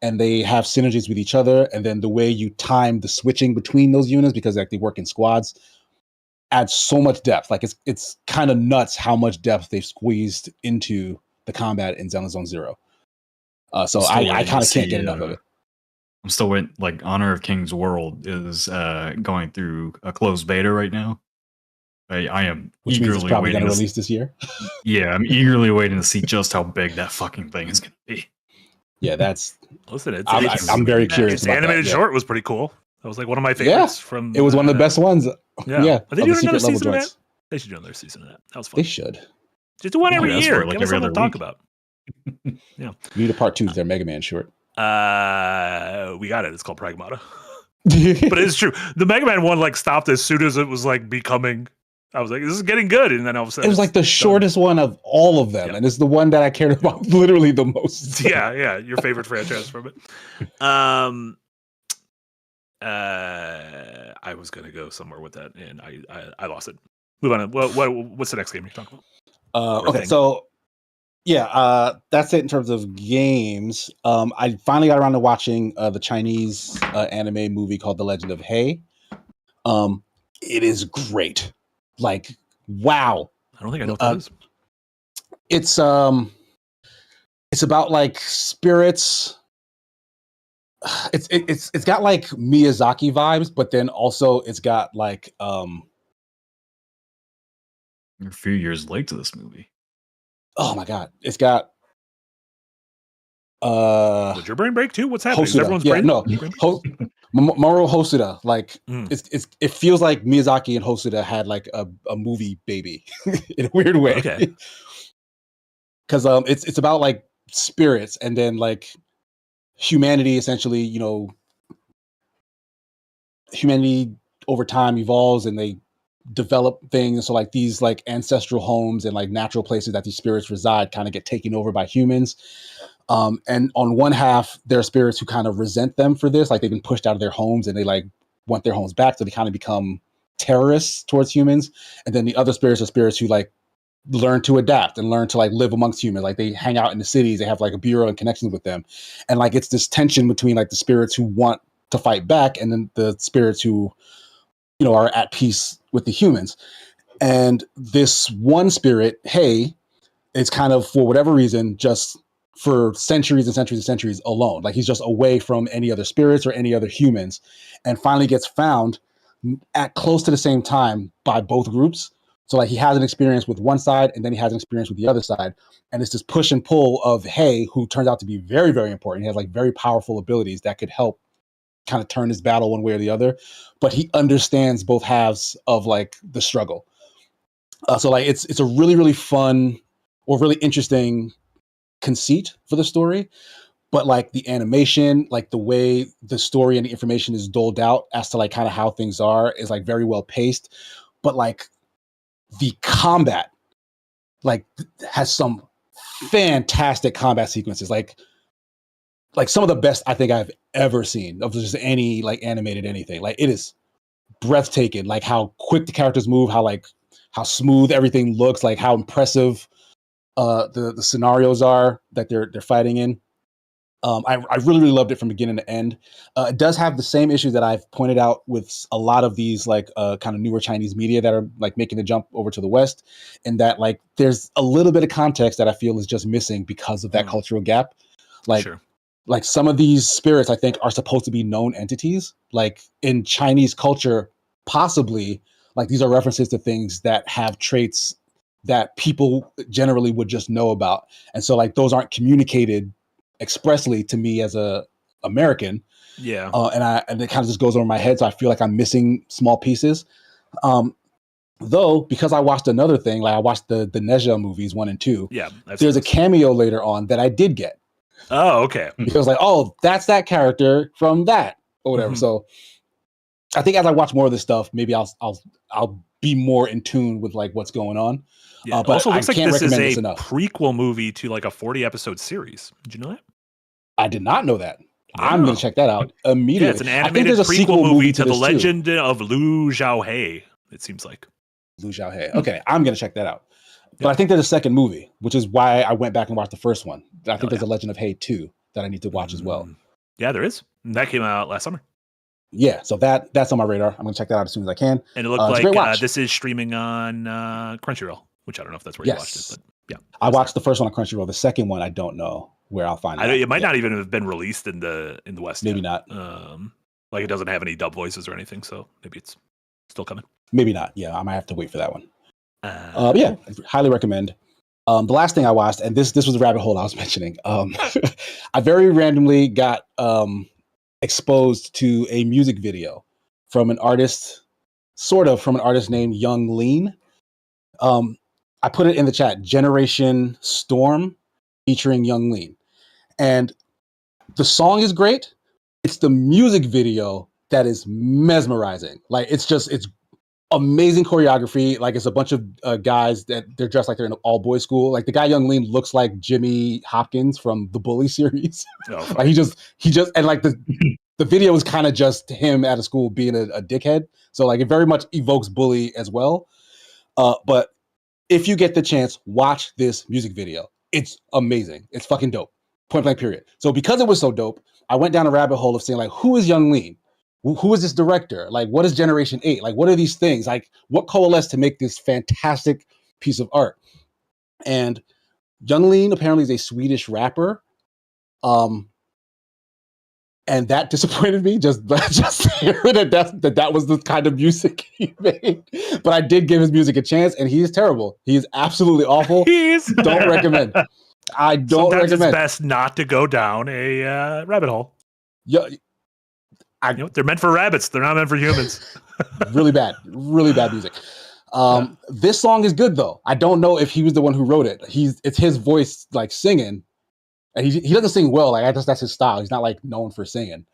and they have synergies with each other, and then the way you time the switching between those units, because like they work in squads, adds so much depth. Like it's kind of nuts how much depth they've squeezed into the combat in Zenless Zone Zero. So I kind of can't get enough of it. I'm still waiting. Like Honor of Kings World is going through a closed beta right now. I am Which means it's eagerly probably waiting going to to release this year. Yeah, I'm eagerly waiting to see just how big that fucking thing is going to be. Yeah, that's. Listen, I'm very curious. Its about animated that, short was pretty cool. That was like one of my favorites from. It was one of the best ones. Yeah. Are they doing another secret level season of joints. that? They should do another season of that. That was fun. They should. Just do one every ask for year. it, like Give us every something to other talk week. about. Yeah. We need a part 2 of their Mega Man short. We got it. It's called Pragmata. But it's true. The Mega Man one like stopped as soon as it was like becoming. I was like, this is getting good, and then all of a sudden It was like the shortest one of all of them, and it's the one that I cared about literally the most. Yeah, your favorite franchise from it. I was gonna go somewhere with that, and I lost it. Move on. What's the next game you're talking about? Okay, so that's it in terms of games. I finally got around to watching the Chinese anime movie called The Legend of Hei. It is great. Like, wow. I don't think I know what that is. It's about like spirits. It's got like Miyazaki vibes, but then also it's got like You're a few years late to this movie. oh my god, it's got Did your brain break too? What's happening? Is Hosoda. everyone's Yeah, brain? no. Mamoru Hosoda. Like it feels like Miyazaki and Hosoda had like a movie baby in a weird way. Okay. Because it's about like spirits and then like humanity essentially, humanity over time evolves and they develop things. So like these like ancestral homes and like natural places that these spirits reside kind of get taken over by humans. And on one half, there are spirits who kind of resent them for this. Like they've been pushed out of their homes and they like want their homes back. So they kind of become terrorists towards humans. And then the other spirits are spirits who like learn to adapt and learn to like live amongst humans. Like they hang out in the cities. They have like a bureau and connections with them. And like, it's this tension between like the spirits who want to fight back and then the spirits who, are at peace with the humans. And this one spirit, Hey, is kind of, for whatever reason, just for centuries and centuries and centuries alone. Like he's just away from any other spirits or any other humans, and finally gets found at close to the same time by both groups. So like he has an experience with one side and then he has an experience with the other side. And it's this push and pull of Hey, who turns out to be very, very important. He has like very powerful abilities that could help kind of turn his battle one way or the other, but he understands both halves of like the struggle. So like it's a really, really fun or really interesting conceit for the story, but like the animation, like the way the story and the information is doled out as to like kind of how things are is like very well paced, but like the combat like has some fantastic combat sequences, like some of the best I think I've ever seen of just any like animated anything. Like it is breathtaking, like how quick the characters move, how smooth everything looks, like how impressive the scenarios are that they're fighting in. I really, really loved it from beginning to end. It does have the same issues that I've pointed out with a lot of these like kind of newer Chinese media that are like making the jump over to the West, and that like there's a little bit of context that I feel is just missing because of that cultural gap. Like, sure. Like some of these spirits I think are supposed to be known entities. Like in Chinese culture, possibly like these are references to things that have traits that people generally would just know about. And so like those aren't communicated expressly to me as a American. Yeah. And it kind of just goes over my head. So I feel like I'm missing small pieces. Though, because I watched another thing, like I watched the Neja movies 1 and 2. Yeah. There's a cameo later on that I did get. Oh, okay. It was like, oh, that's that character from that or whatever. Mm-hmm. So I think as I watch more of this stuff, maybe I'll be more in tune with like what's going on. Yeah. But also, looks I like can't this is recommend a this enough. prequel movie to like a 40 episode series. Did you know that? I did not know that. Yeah. I'm going to check that out immediately. Yeah, it's an I think animated there's a prequel sequel movie to The this, too. Legend of Liu Xiaohei, it seems like. Liu Xiaohei. Okay, I'm going to check that out. But Yeah. I think there's a second movie, which is why I went back and watched the first one. I think there's yeah. a Legend of Hay 2 that I need to watch as well. Yeah, there is. That came out last summer. Yeah, so that's on my radar. I'm going to check that out as soon as I can. And it looked it's a great like watch. this is streaming on Crunchyroll, which I don't know if that's where you watched it. But yeah, I watched the first one on Crunchyroll. The second one, I don't know where I'll find it. It might not even have been released in the West. Maybe yet. not. Like it doesn't have any dub voices or anything, so maybe it's still coming. Maybe not. Yeah, I might have to wait for that one. Cool. Yeah, highly recommend. The last thing I watched, and this was a rabbit hole I was mentioning. I very randomly got exposed to a music video from an artist named Young Lean. I put it in the chat, Generation Storm featuring Young Lean. And the song is great. It's the music video that is mesmerizing. Like it's amazing choreography. Like it's a bunch of guys that they're dressed like they're in an all boys school. Like the guy Young Lean looks like Jimmy Hopkins from the Bully series. Oh, like he just and like the video is kind of just him at a school being a dickhead. So like it very much evokes Bully as well. But if you get the chance, watch this music video. It's amazing. It's fucking dope. Point blank period. So because it was so dope, I went down a rabbit hole of saying like, who is Young Lean? Who is this director? Like, what is Generation 8? Like, what are these things? Like, what coalesced to make this fantastic piece of art? And Young Lean apparently is a Swedish rapper. And that disappointed me. Just hearing that was the kind of music he made. But I did give his music a chance, and he is terrible. He is absolutely awful. Don't recommend. I don't Sometimes recommend. It's best not to go down a rabbit hole. Yeah. They're meant for rabbits. They're not meant for humans. really bad music. This song is good though. I don't know if he was the one who wrote it. It's his voice like singing, and he doesn't sing well. Like that's his style. He's not like known for singing.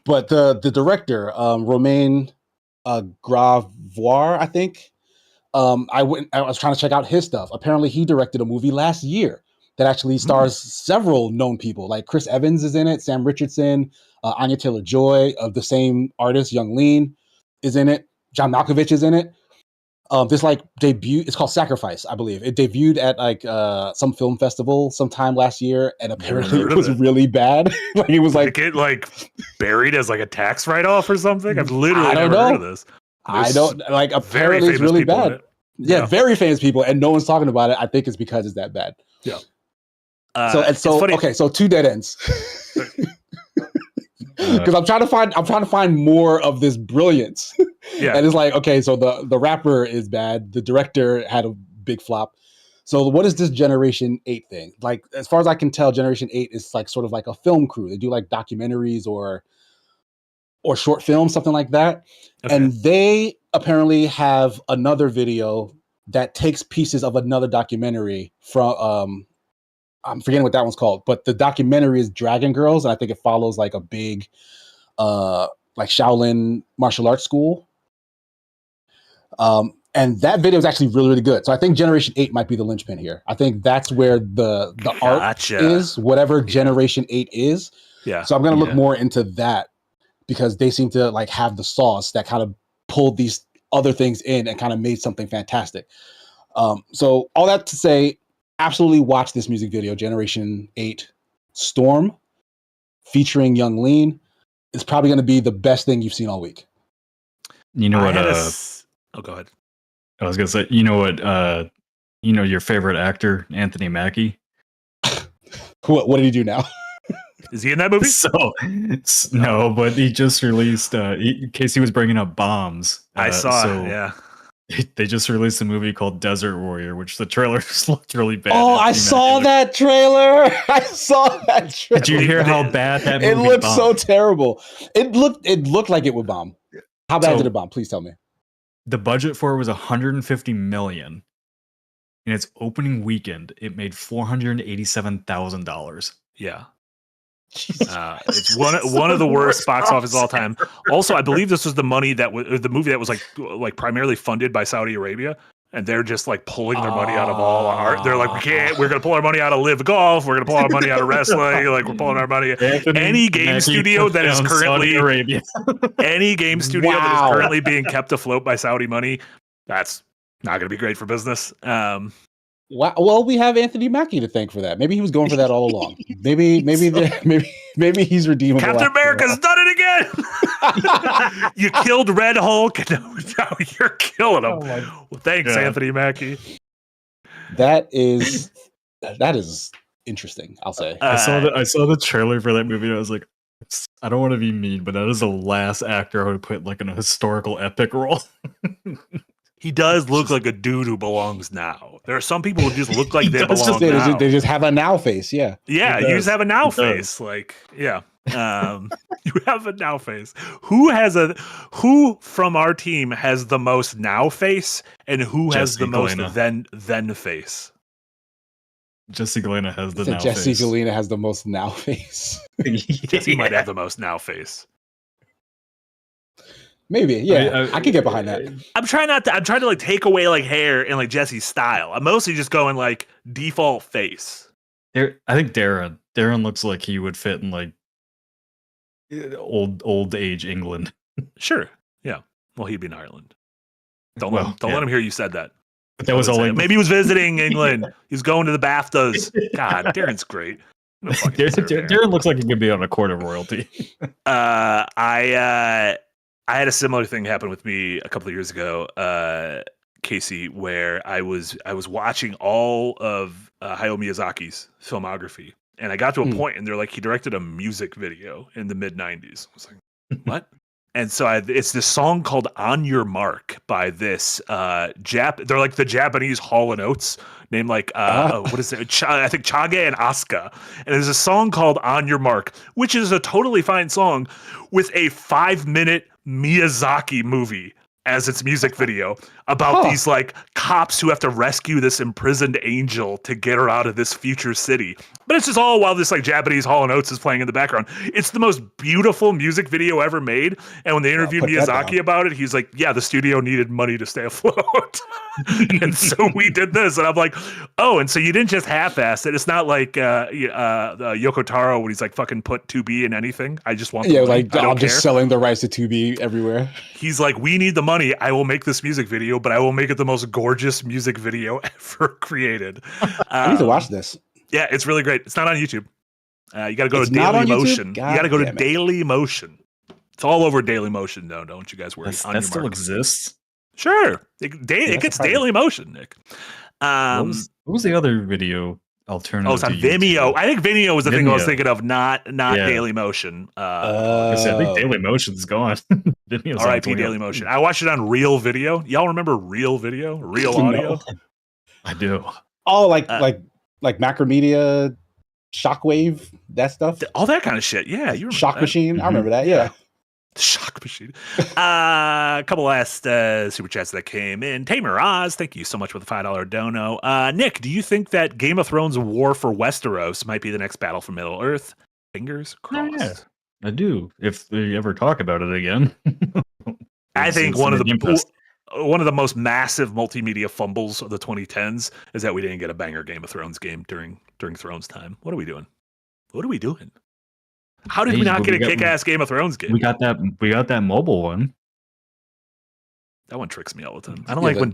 But the director, Romain Gravois, I think. I was trying to check out his stuff. Apparently, he directed a movie last year that actually stars several known people. Like Chris Evans is in it, Sam Richardson, Anya Taylor-Joy of the same artist, Young Lean, is in it. John Malkovich is in it. This like debut. It's called Sacrifice, I believe. It debuted at like some film festival sometime last year, and apparently it was really bad. Like it was like get like buried as like a tax write-off or something. I've literally never heard of this. I don't like. Apparently, it's really bad. Yeah, very famous people, and no one's talking about it. I think it's because it's that bad. Yeah. So okay, so two dead ends. Because I'm trying to find more of this brilliance. Yeah. And it's like, okay, so the rapper is bad. The director had a big flop. So what is this Generation 8 thing? Like, as far as I can tell, Generation 8 is like sort of like a film crew. They do like documentaries or short films, something like that. Okay. And they apparently have another video that takes pieces of another documentary from I'm forgetting what that one's called, but the documentary is Dragon Girls, and I think it follows like a big like Shaolin martial arts school. And that video is actually really, really good. So I think Generation 8 might be the linchpin here. I think that's where the art is, whatever Generation 8 is. Yeah. So I'm gonna look more into that, because they seem to like have the sauce that kind of pulled these other things in and kind of made something fantastic. So all that to say, absolutely watch this music video, Generation 8 Storm, featuring Young Lean. It's probably going to be the best thing you've seen all week. You know what? Go ahead. I was going to say, you know what? Your favorite actor, Anthony Mackie. What did he do now? Is he in that movie? No, but he just released. In case he was bringing up bombs, I saw. Yeah. They just released a movie called Desert Warrior, which the trailer just looked really bad. Oh, I saw that trailer. I saw that trailer. Did you hear how bad that movie It looked bombed? so terrible. It looked like it would bomb. How bad did it bomb? Please tell me. The budget for it was $150 million. In its opening weekend, it made $487,000. Yeah. It's one of the worst box office of all time. Also, I believe this was the movie that was like primarily funded by Saudi Arabia, and they're just like pulling their money out of all art. They're like, we're going to pull our money out of Live Golf. We're going to pull our money out of wrestling. Like we're pulling our money. Any game studio that is currently currently being kept afloat by Saudi money, that's not going to be great for business. Wow. Well, we have Anthony Mackie to thank for that. Maybe he was going for that all along. Maybe he's redeemable. Captain America's done it again. You killed Red Hulk, and now you're killing him. Well, thanks, Anthony Mackie. That is interesting. I'll say. I saw the trailer for that movie, and I was like, I don't want to be mean, but that is the last actor I would put like in a historical epic role. He does look like a dude who belongs now. There are some people who just look like they belong now. They just have a now face, yeah. Yeah, you just have a now face. Like, yeah. You have a now face. Who from our team has the most now face, and who has the most then face? Jesse Galena has the now face. Jesse Galena has the most now face. Jesse might have the most now face. Maybe, yeah. I could get behind that. I'm trying to like take away like hair and like Jesse's style. I'm mostly just going like default face. I think Darren looks like he would fit in like old age England. Sure. Yeah. Well, he'd be in Ireland. Don't let him hear you said that. But that was all. Maybe he was visiting England. He's going to the BAFTAs. God, Darren's great. Darren looks like he could be on a court of royalty. I had a similar thing happen with me a couple of years ago, Casey, where I was watching all of Hayao Miyazaki's filmography, and I got to a point, and they're like, he directed a music video in the mid-90s. I was like, what? And so it's this song called "On Your Mark" by this they're like the Japanese Hall & Oates, named like what is it? I think Chage and Asuka. And there's a song called "On Your Mark," which is a totally fine song with a 5-minute Miyazaki movie as its music video about these like cops who have to rescue this imprisoned angel to get her out of this future city. But it's just all while this like Japanese Hall & Oates is playing in the background. It's the most beautiful music video ever made. And when they interviewed Miyazaki about it, he's like, yeah, the studio needed money to stay afloat. And so we did this. And I'm like, oh, and so you didn't just half-ass it. It's not like Yoko Taro when he's like fucking put 2B in anything. I just want the money. Like I'm just selling the rights to 2B everywhere. He's like, we need the money. I will make this music video, but I will make it the most gorgeous music video ever created. I need to watch this. Yeah, it's really great. It's not on YouTube. You got to go to Daily Motion. You got to go to Daily Motion. It's all over Daily Motion, though. Don't you guys worry. That still exists? Sure. It gets Daily Motion, Nick. What was the other video alternative? Oh, it's on Vimeo. I think Vimeo was the thing I was thinking of, not Daily Motion. I think Daily Motion's gone. R.I.P. Daily Motion. I watched it on Real Video. Y'all remember Real Video? Real Audio? No. I do. Oh, like Macromedia, Shockwave, that stuff? All that kind of shit. Yeah. You remember Shock that. Machine. Mm-hmm. I remember that. Yeah. Shock Machine. A couple last super chats that came in. Tamer Oz, thank you so much for the $5 dono. Nick, do you think that Game of Thrones War for Westeros might be the next battle for Middle Earth? Fingers crossed. Yeah, I do. If they ever talk about it again. I think one of the most massive multimedia fumbles of the 2010s is that we didn't get a banger Game of Thrones game during Thrones time. What are we doing? How did we not get a kick-ass Game of Thrones game? We got that mobile one. That one tricks me all the time. I don't like when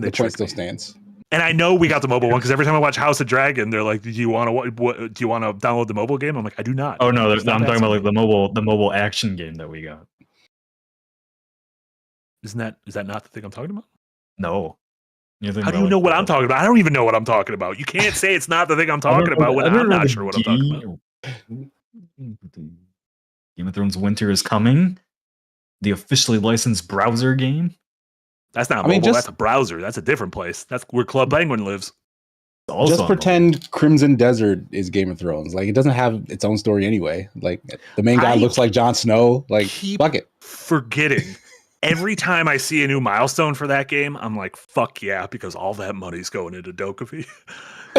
they trick still me. Stands. And I know we got the mobile one because every time I watch House of Dragon, they're like, "Do you want to download the mobile game?" I'm like, "I do not." Oh no, I'm talking about like the mobile action game that we got. Is that not the thing I'm talking about? No. How do you know what I'm talking about? I don't even know what I'm talking about. You can't say it's not the thing I'm talking about when I'm not sure what I'm talking about. Game of Thrones Winter is Coming, the officially licensed browser game. That's not mobile. That's a browser. That's a different place. That's where Club Penguin lives. Just pretend Crimson Desert is Game of Thrones. Like, it doesn't have its own story anyway. Like, the main guy looks like Jon Snow. Like, fuck it. Forgetting. Every time I see a new milestone for that game, I'm like, fuck yeah, because all that money's going into Dokkaebi.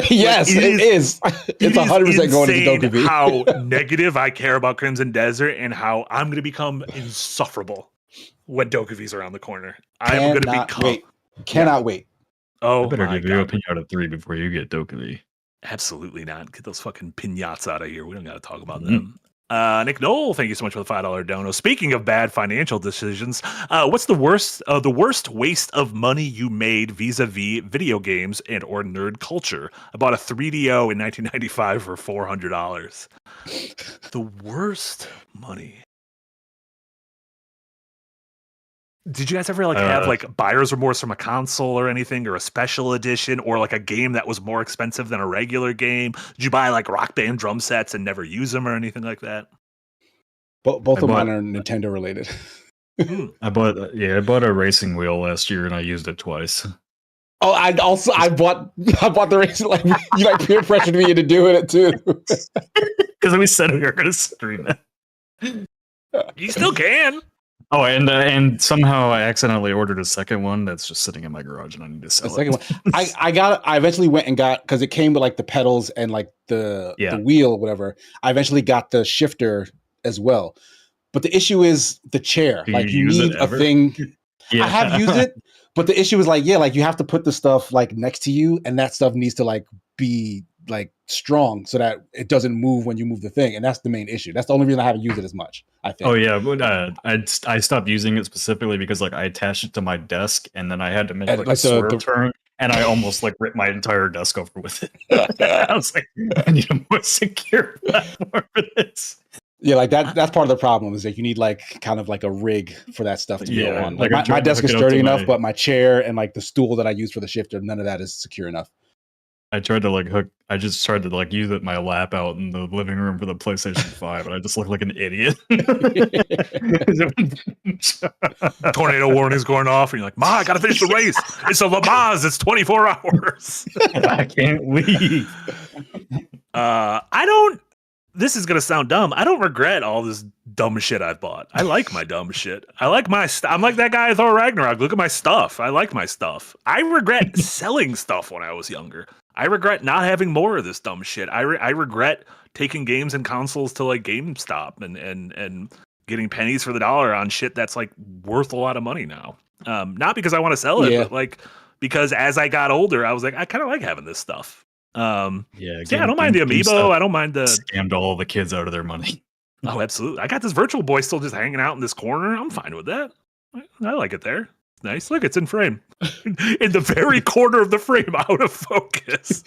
Yes, it is. It's 100% going into Dokkaebi. How negative I care about Crimson Desert and how I'm going to become insufferable when Dokkaebi's around the corner. I'm going to become... Cannot wait. Oh I better my give you a god. pinata 3 before you get Dokkaebi. Absolutely not. Get those fucking pinatas out of here. We don't got to talk about Mhm. them. Nick Knoll, thank you so much for the $5 dono. Speaking of bad financial decisions, what's the worst waste of money you made vis-a-vis video games and or nerd culture? I bought a 3DO in 1995 for $400. The worst money. Did you guys ever have buyer's remorse from a console or anything, or a special edition, or like a game that was more expensive than a regular game? Did you buy like Rock Band drum sets and never use them or anything like that? Both I of mine bought are Nintendo related. I bought a racing wheel last year and I used it twice. Oh, I bought the race. Like you like peer pressured me into doing it too. Because we said we were going to stream it. You still can. Oh, and somehow I accidentally ordered a second one that's just sitting in my garage and I need to The sell second it. one, I eventually went and got, because it came with like the pedals and like the wheel, whatever. I eventually got the shifter as well. But the issue is the chair. Do like you you use need it a ever? thing. Yeah. I have used it, but the issue is like you have to put the stuff like next to you, and that stuff needs to like be like strong so that it doesn't move when you move the thing, and that's the main issue. That's the only reason I haven't used it as much, I think. Oh yeah, but I stopped using it specifically because like I attached it to my desk and then I had to make And, like like, a swerve turn, and I almost like ripped my entire desk over with it. I was like, I need a more secure platform for this. Yeah, like that's part of the problem, is that you need like kind of like a rig for that stuff to go on. Like like, I'm my trying to desk is hook it up sturdy to enough, my- but my chair and like the stool that I use for the shifter, none of that is secure enough. I tried to like hook. I just tried to like use it my lap out in the living room for the PlayStation 5, and I just looked like an idiot. Tornado warning's going off, and you're like, "Ma, I gotta finish the race. It's a Le Mans. It's 24 hours." I can't leave. I don't. This is gonna sound dumb. I don't regret all this dumb shit I've bought. I like my dumb shit. I like my I'm like that guy in Thor Ragnarok. Look at my stuff. I like my stuff. I regret selling stuff when I was younger. I regret not having more of this dumb shit. I regret taking games and consoles to like GameStop and getting pennies for the dollar on shit that's like worth a lot of money now. Not because I want to sell it, but like because as I got older, I was like, I kind of like having this stuff. I don't mind the amiibo. I don't mind the scammed all the kids out of their money. Oh, absolutely. I got this Virtual Boy still just hanging out in this corner. I'm fine with that. I like it there. Nice. Look, it's in frame. In the very corner of the frame, out of focus.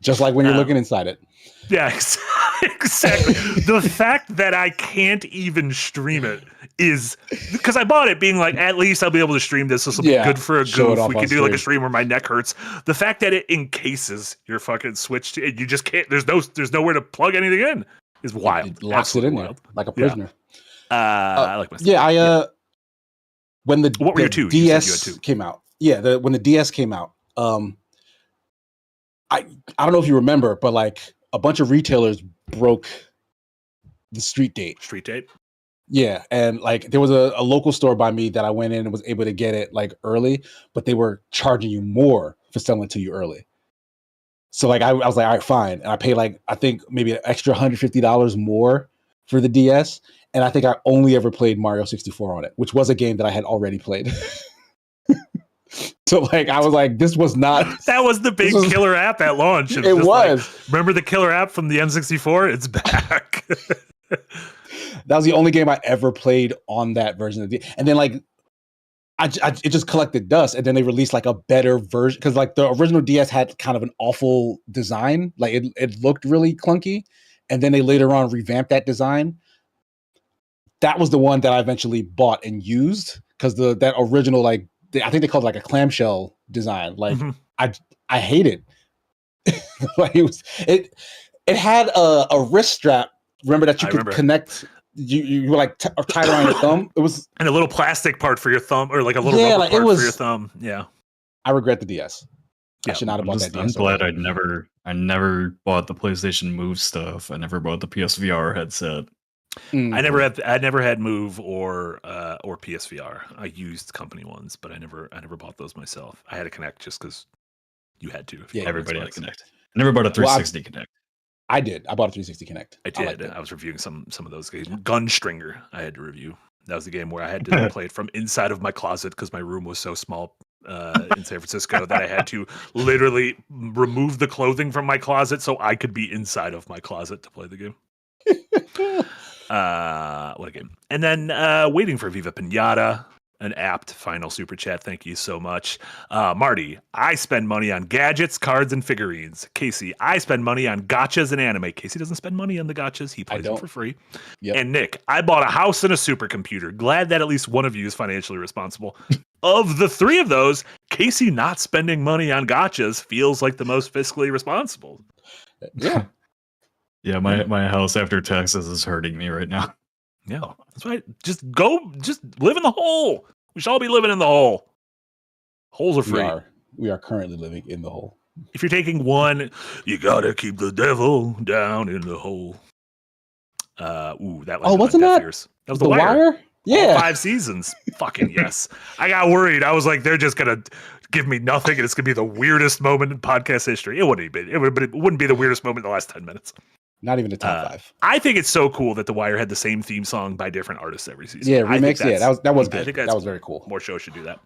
Just like when you're looking inside it. Yeah, exactly. The fact that I can't even stream it is because I bought it being like, at least I'll be able to stream this. This will be good for a goof. We can do like a stream where my neck hurts. The fact that it encases your fucking Switch, you just can't. There's nowhere to plug anything in. Is wild. It locks it in there like a prisoner. I like my stuff. Yeah, when the, what were the your two? DS came out. Yeah, when the DS came out, I don't know if you remember, but like a bunch of retailers broke the street date. Street date? Yeah, and like there was a local store by me that I went in and was able to get it like early, but they were charging you more for selling it to you early. So like I was like, all right, fine. And I paid like, I think maybe an extra $150 more for the DS. And I think I only ever played Mario 64 on it, which was a game that I had already played. So like I was like, this was not that was the big killer app at launch. It was. Like, remember the killer app from the N64? It's back. That was the only game I ever played on that version of the. And then like it just collected dust, and then they released like a better version because like the original DS had kind of an awful design, like it looked really clunky, and then they later on revamped that design. That was the one that I eventually bought and used because that original I think they called it like a clamshell design. Like I hate it. Like it had a wrist strap. Remember that you could connect. You were like tied around your thumb. It was and a little plastic part for your thumb, or like a little rubber part for your thumb. Yeah, I regret the DS. I should not have bought that DS. I'm glad I never bought the PlayStation Move stuff. I never bought the PSVR headset. I never had Move or PSVR. I used company ones, but I never bought those myself. I had a Kinect just because you had to. Yeah, everybody had a Kinect. I never bought a 360 Kinect. I did. I bought a 360 Kinect. I did. I was reviewing some of those games. Gunstringer, I had to review. That was the game where I had to play it from inside of my closet because my room was so small in San Francisco that I had to literally remove the clothing from my closet so I could be inside of my closet to play the game. What a game. And then waiting for Viva Pinata, an apt final super chat. Thank you so much. Marty, I spend money on gadgets, cards, and figurines. Casey, I spend money on gachas and anime. Casey doesn't spend money on the gachas. He plays them for free. Yep. And Nick, I bought a house and a supercomputer. Glad that at least one of you is financially responsible. Of the three of those, Casey not spending money on gachas feels like the most fiscally responsible. Yeah. Yeah, my house after taxes is hurting me right now. Yeah, that's right. Just live in the hole. We should all be living in the hole. Holes are free. We are currently living in the hole. If you're taking one, you gotta keep the devil down in the hole. That was wasn't that? That was the Wire. Yeah, All 5 seasons. Fucking yes. I got worried. I was like, they're just gonna give me nothing, and it's gonna be the weirdest moment in podcast history. It wouldn't be. It wouldn't be the weirdest moment in the last 10 minutes. Not even the top 5. I think it's so cool that The Wire had the same theme song by different artists every season. Yeah, remix. Yeah, that was good. That was very cool. More shows should do that.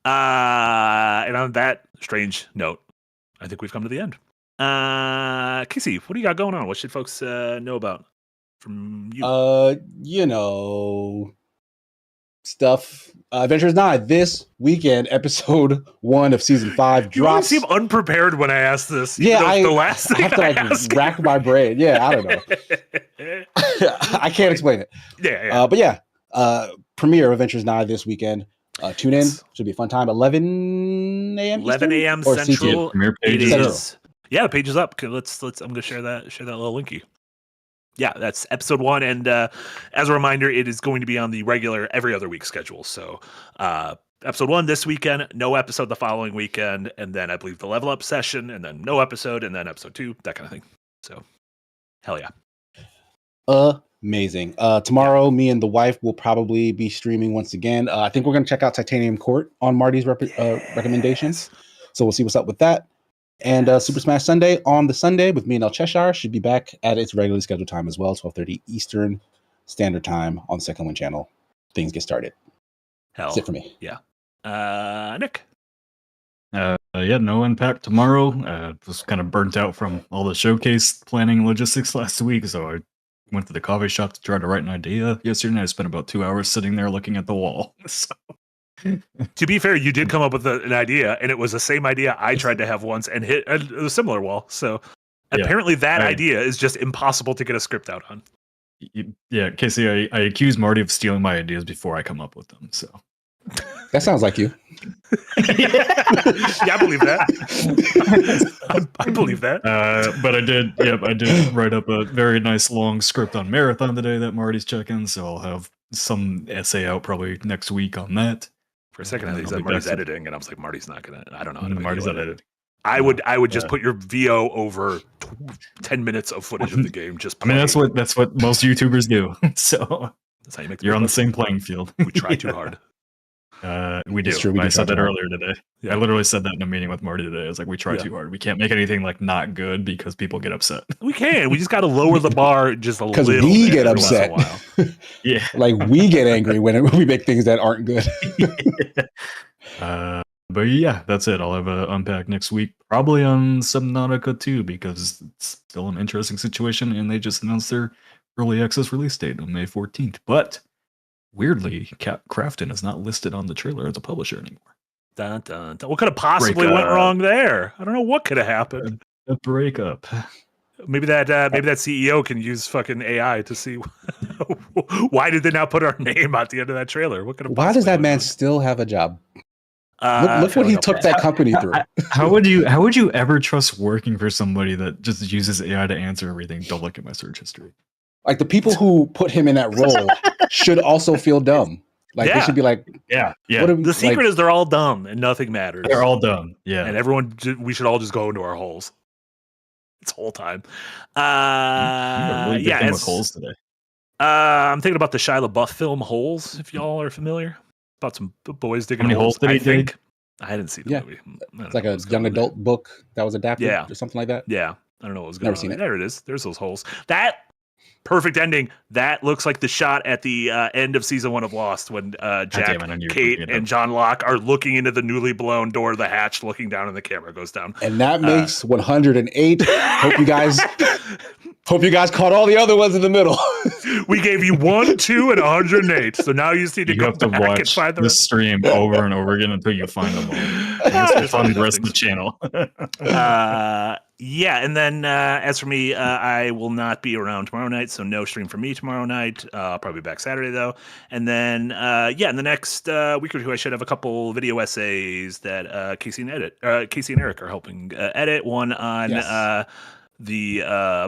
And on that strange note, I think we've come to the end. Casey, what do you got going on? What should folks know about from you? Stuff. Adventures 9 this weekend, episode 1 of season 5 drops. You seem unprepared when I ask this. Yeah, the last thing I have to rack my brain. Yeah, I don't know. I can't explain it. Yeah. But yeah, premiere of Adventures 9 this weekend. Tune in. Should be a fun time. 11 a.m. 11 a.m. Central. Pages. Yeah, the page is up. Okay, let's. I'm gonna share that little linky. Yeah, that's episode 1, and as a reminder, it is going to be on the regular every other week schedule. So, episode 1 this weekend, no episode the following weekend, and then I believe the level up session, and then no episode, and then episode 2, that kind of thing. So, hell yeah. Amazing. Tomorrow, me and the wife will probably be streaming once again. I think we're going to check out Titanium Court on Marty's recommendations. So we'll see what's up with that. And Super Smash Sunday on the Sunday with me and El Cheshire should be back at its regularly scheduled time as well, 12:30 Eastern Standard Time on the Second Wind channel. Things get started. Hell. That's it for me. Yeah. Nick? No impact tomorrow. Was kind of burnt out from all the showcase planning logistics last week, so I went to the coffee shop to try to write an idea yesterday, and I spent about 2 hours sitting there looking at the wall. So. To be fair, you did come up with an idea, and it was the same idea I tried to have once and hit a similar wall. So apparently that idea is just impossible to get a script out on. Yeah, Casey, I accused Marty of stealing my ideas before I come up with them. So that sounds like you. Yeah, I believe that. I believe that. But I did write up a very nice long script on Marathon today that Marty's checking. So I'll have some essay out probably next week on that. For a second, I think that Marty's editing, and I was like, Marty's not gonna. I don't know how to make Marty's not editing. I would just put your VO over 10 minutes of footage of the game. Just I mean, that's what most YouTubers do. So that's how you make. You're on the same playing field. We try too hard. We do. True, I said that earlier today. Yeah. I literally said that in a meeting with Marty today. I was like, we try too hard. We can't make anything like not good because people get upset. We can. We just got to lower the bar just a little bit. Because we get upset. Yeah. Like we get angry when we make things that aren't good. But yeah, that's it. I'll have a unpack next week, probably on Subnautica 2, because it's still an interesting situation, and they just announced their early access release date on May 14th. But weirdly, Crafton is not listed on the trailer as a publisher anymore. Dun, dun, dun. What could have possibly went wrong there? I don't know what could have happened. A breakup. Maybe that CEO can use fucking AI to see why did they not put our name at the end of that trailer? What could have? Why does that man still have a job? Look what he took that company through. How would you ever trust working for somebody that just uses AI to answer everything? Don't look at my search history. Like the people who put him in that role should also feel dumb. Like they should be like, yeah. The secret is they're all dumb and nothing matters. They're all dumb. Yeah, and we should all just go into our holes. It's whole time. With holes today. I'm thinking about the Shia LaBeouf film Holes. If y'all are familiar. About some boys digging How many holes did he dig? I didn't see the movie. It's like a young adult book that was adapted or something like that. Yeah. I don't know what was going on. Never seen it. There it is. There's those holes. That Perfect ending. That looks like the shot at the end of season 1 of Lost when Jack, damn it, I knew you were Kate, looking it and up. John Locke are looking into the newly blown door of the hatch, looking down, and the camera goes down. And that makes 108. Hope you guys caught all the other ones in the middle. We gave you 1, 2, and 108. So now you just need to You go have to back and watch find the the rest. stream over and over again until you find them all. It's on the rest of the channel. Yeah, and then as for me, I will not be around tomorrow night, so no stream for me tomorrow night. I'll probably be back Saturday though, and then in the next week or two, I should have a couple video essays that Casey and Eric are helping edit. One on Yes. the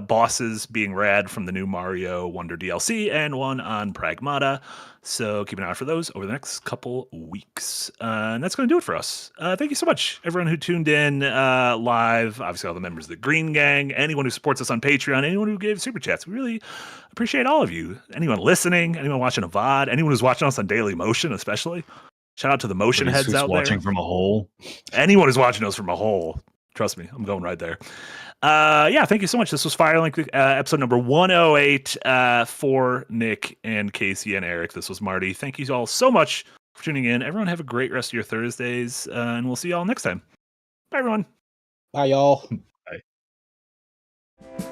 bosses being rad from the new Mario Wonder DLC, and one on Pragmata. So keep an eye out for those over the next couple weeks. And that's going to do it for us. Thank you so much, everyone who tuned in live. Obviously, all the members of the Green Gang, anyone who supports us on Patreon, anyone who gave super chats. We really appreciate all of you. Anyone listening, anyone watching a VOD, anyone who's watching us on Daily Motion, especially. Shout out to the motion heads Who's out watching there. from a hole. Anyone who's watching us from a hole. Trust me, I'm going right there. Thank you so much. This was Firelink, episode number 108 for Nick and Casey and Eric. This was Marty. Thank you all so much for tuning in. Everyone have a great rest of your Thursdays, and we'll see you all next time. Bye, everyone. Bye, y'all. Bye.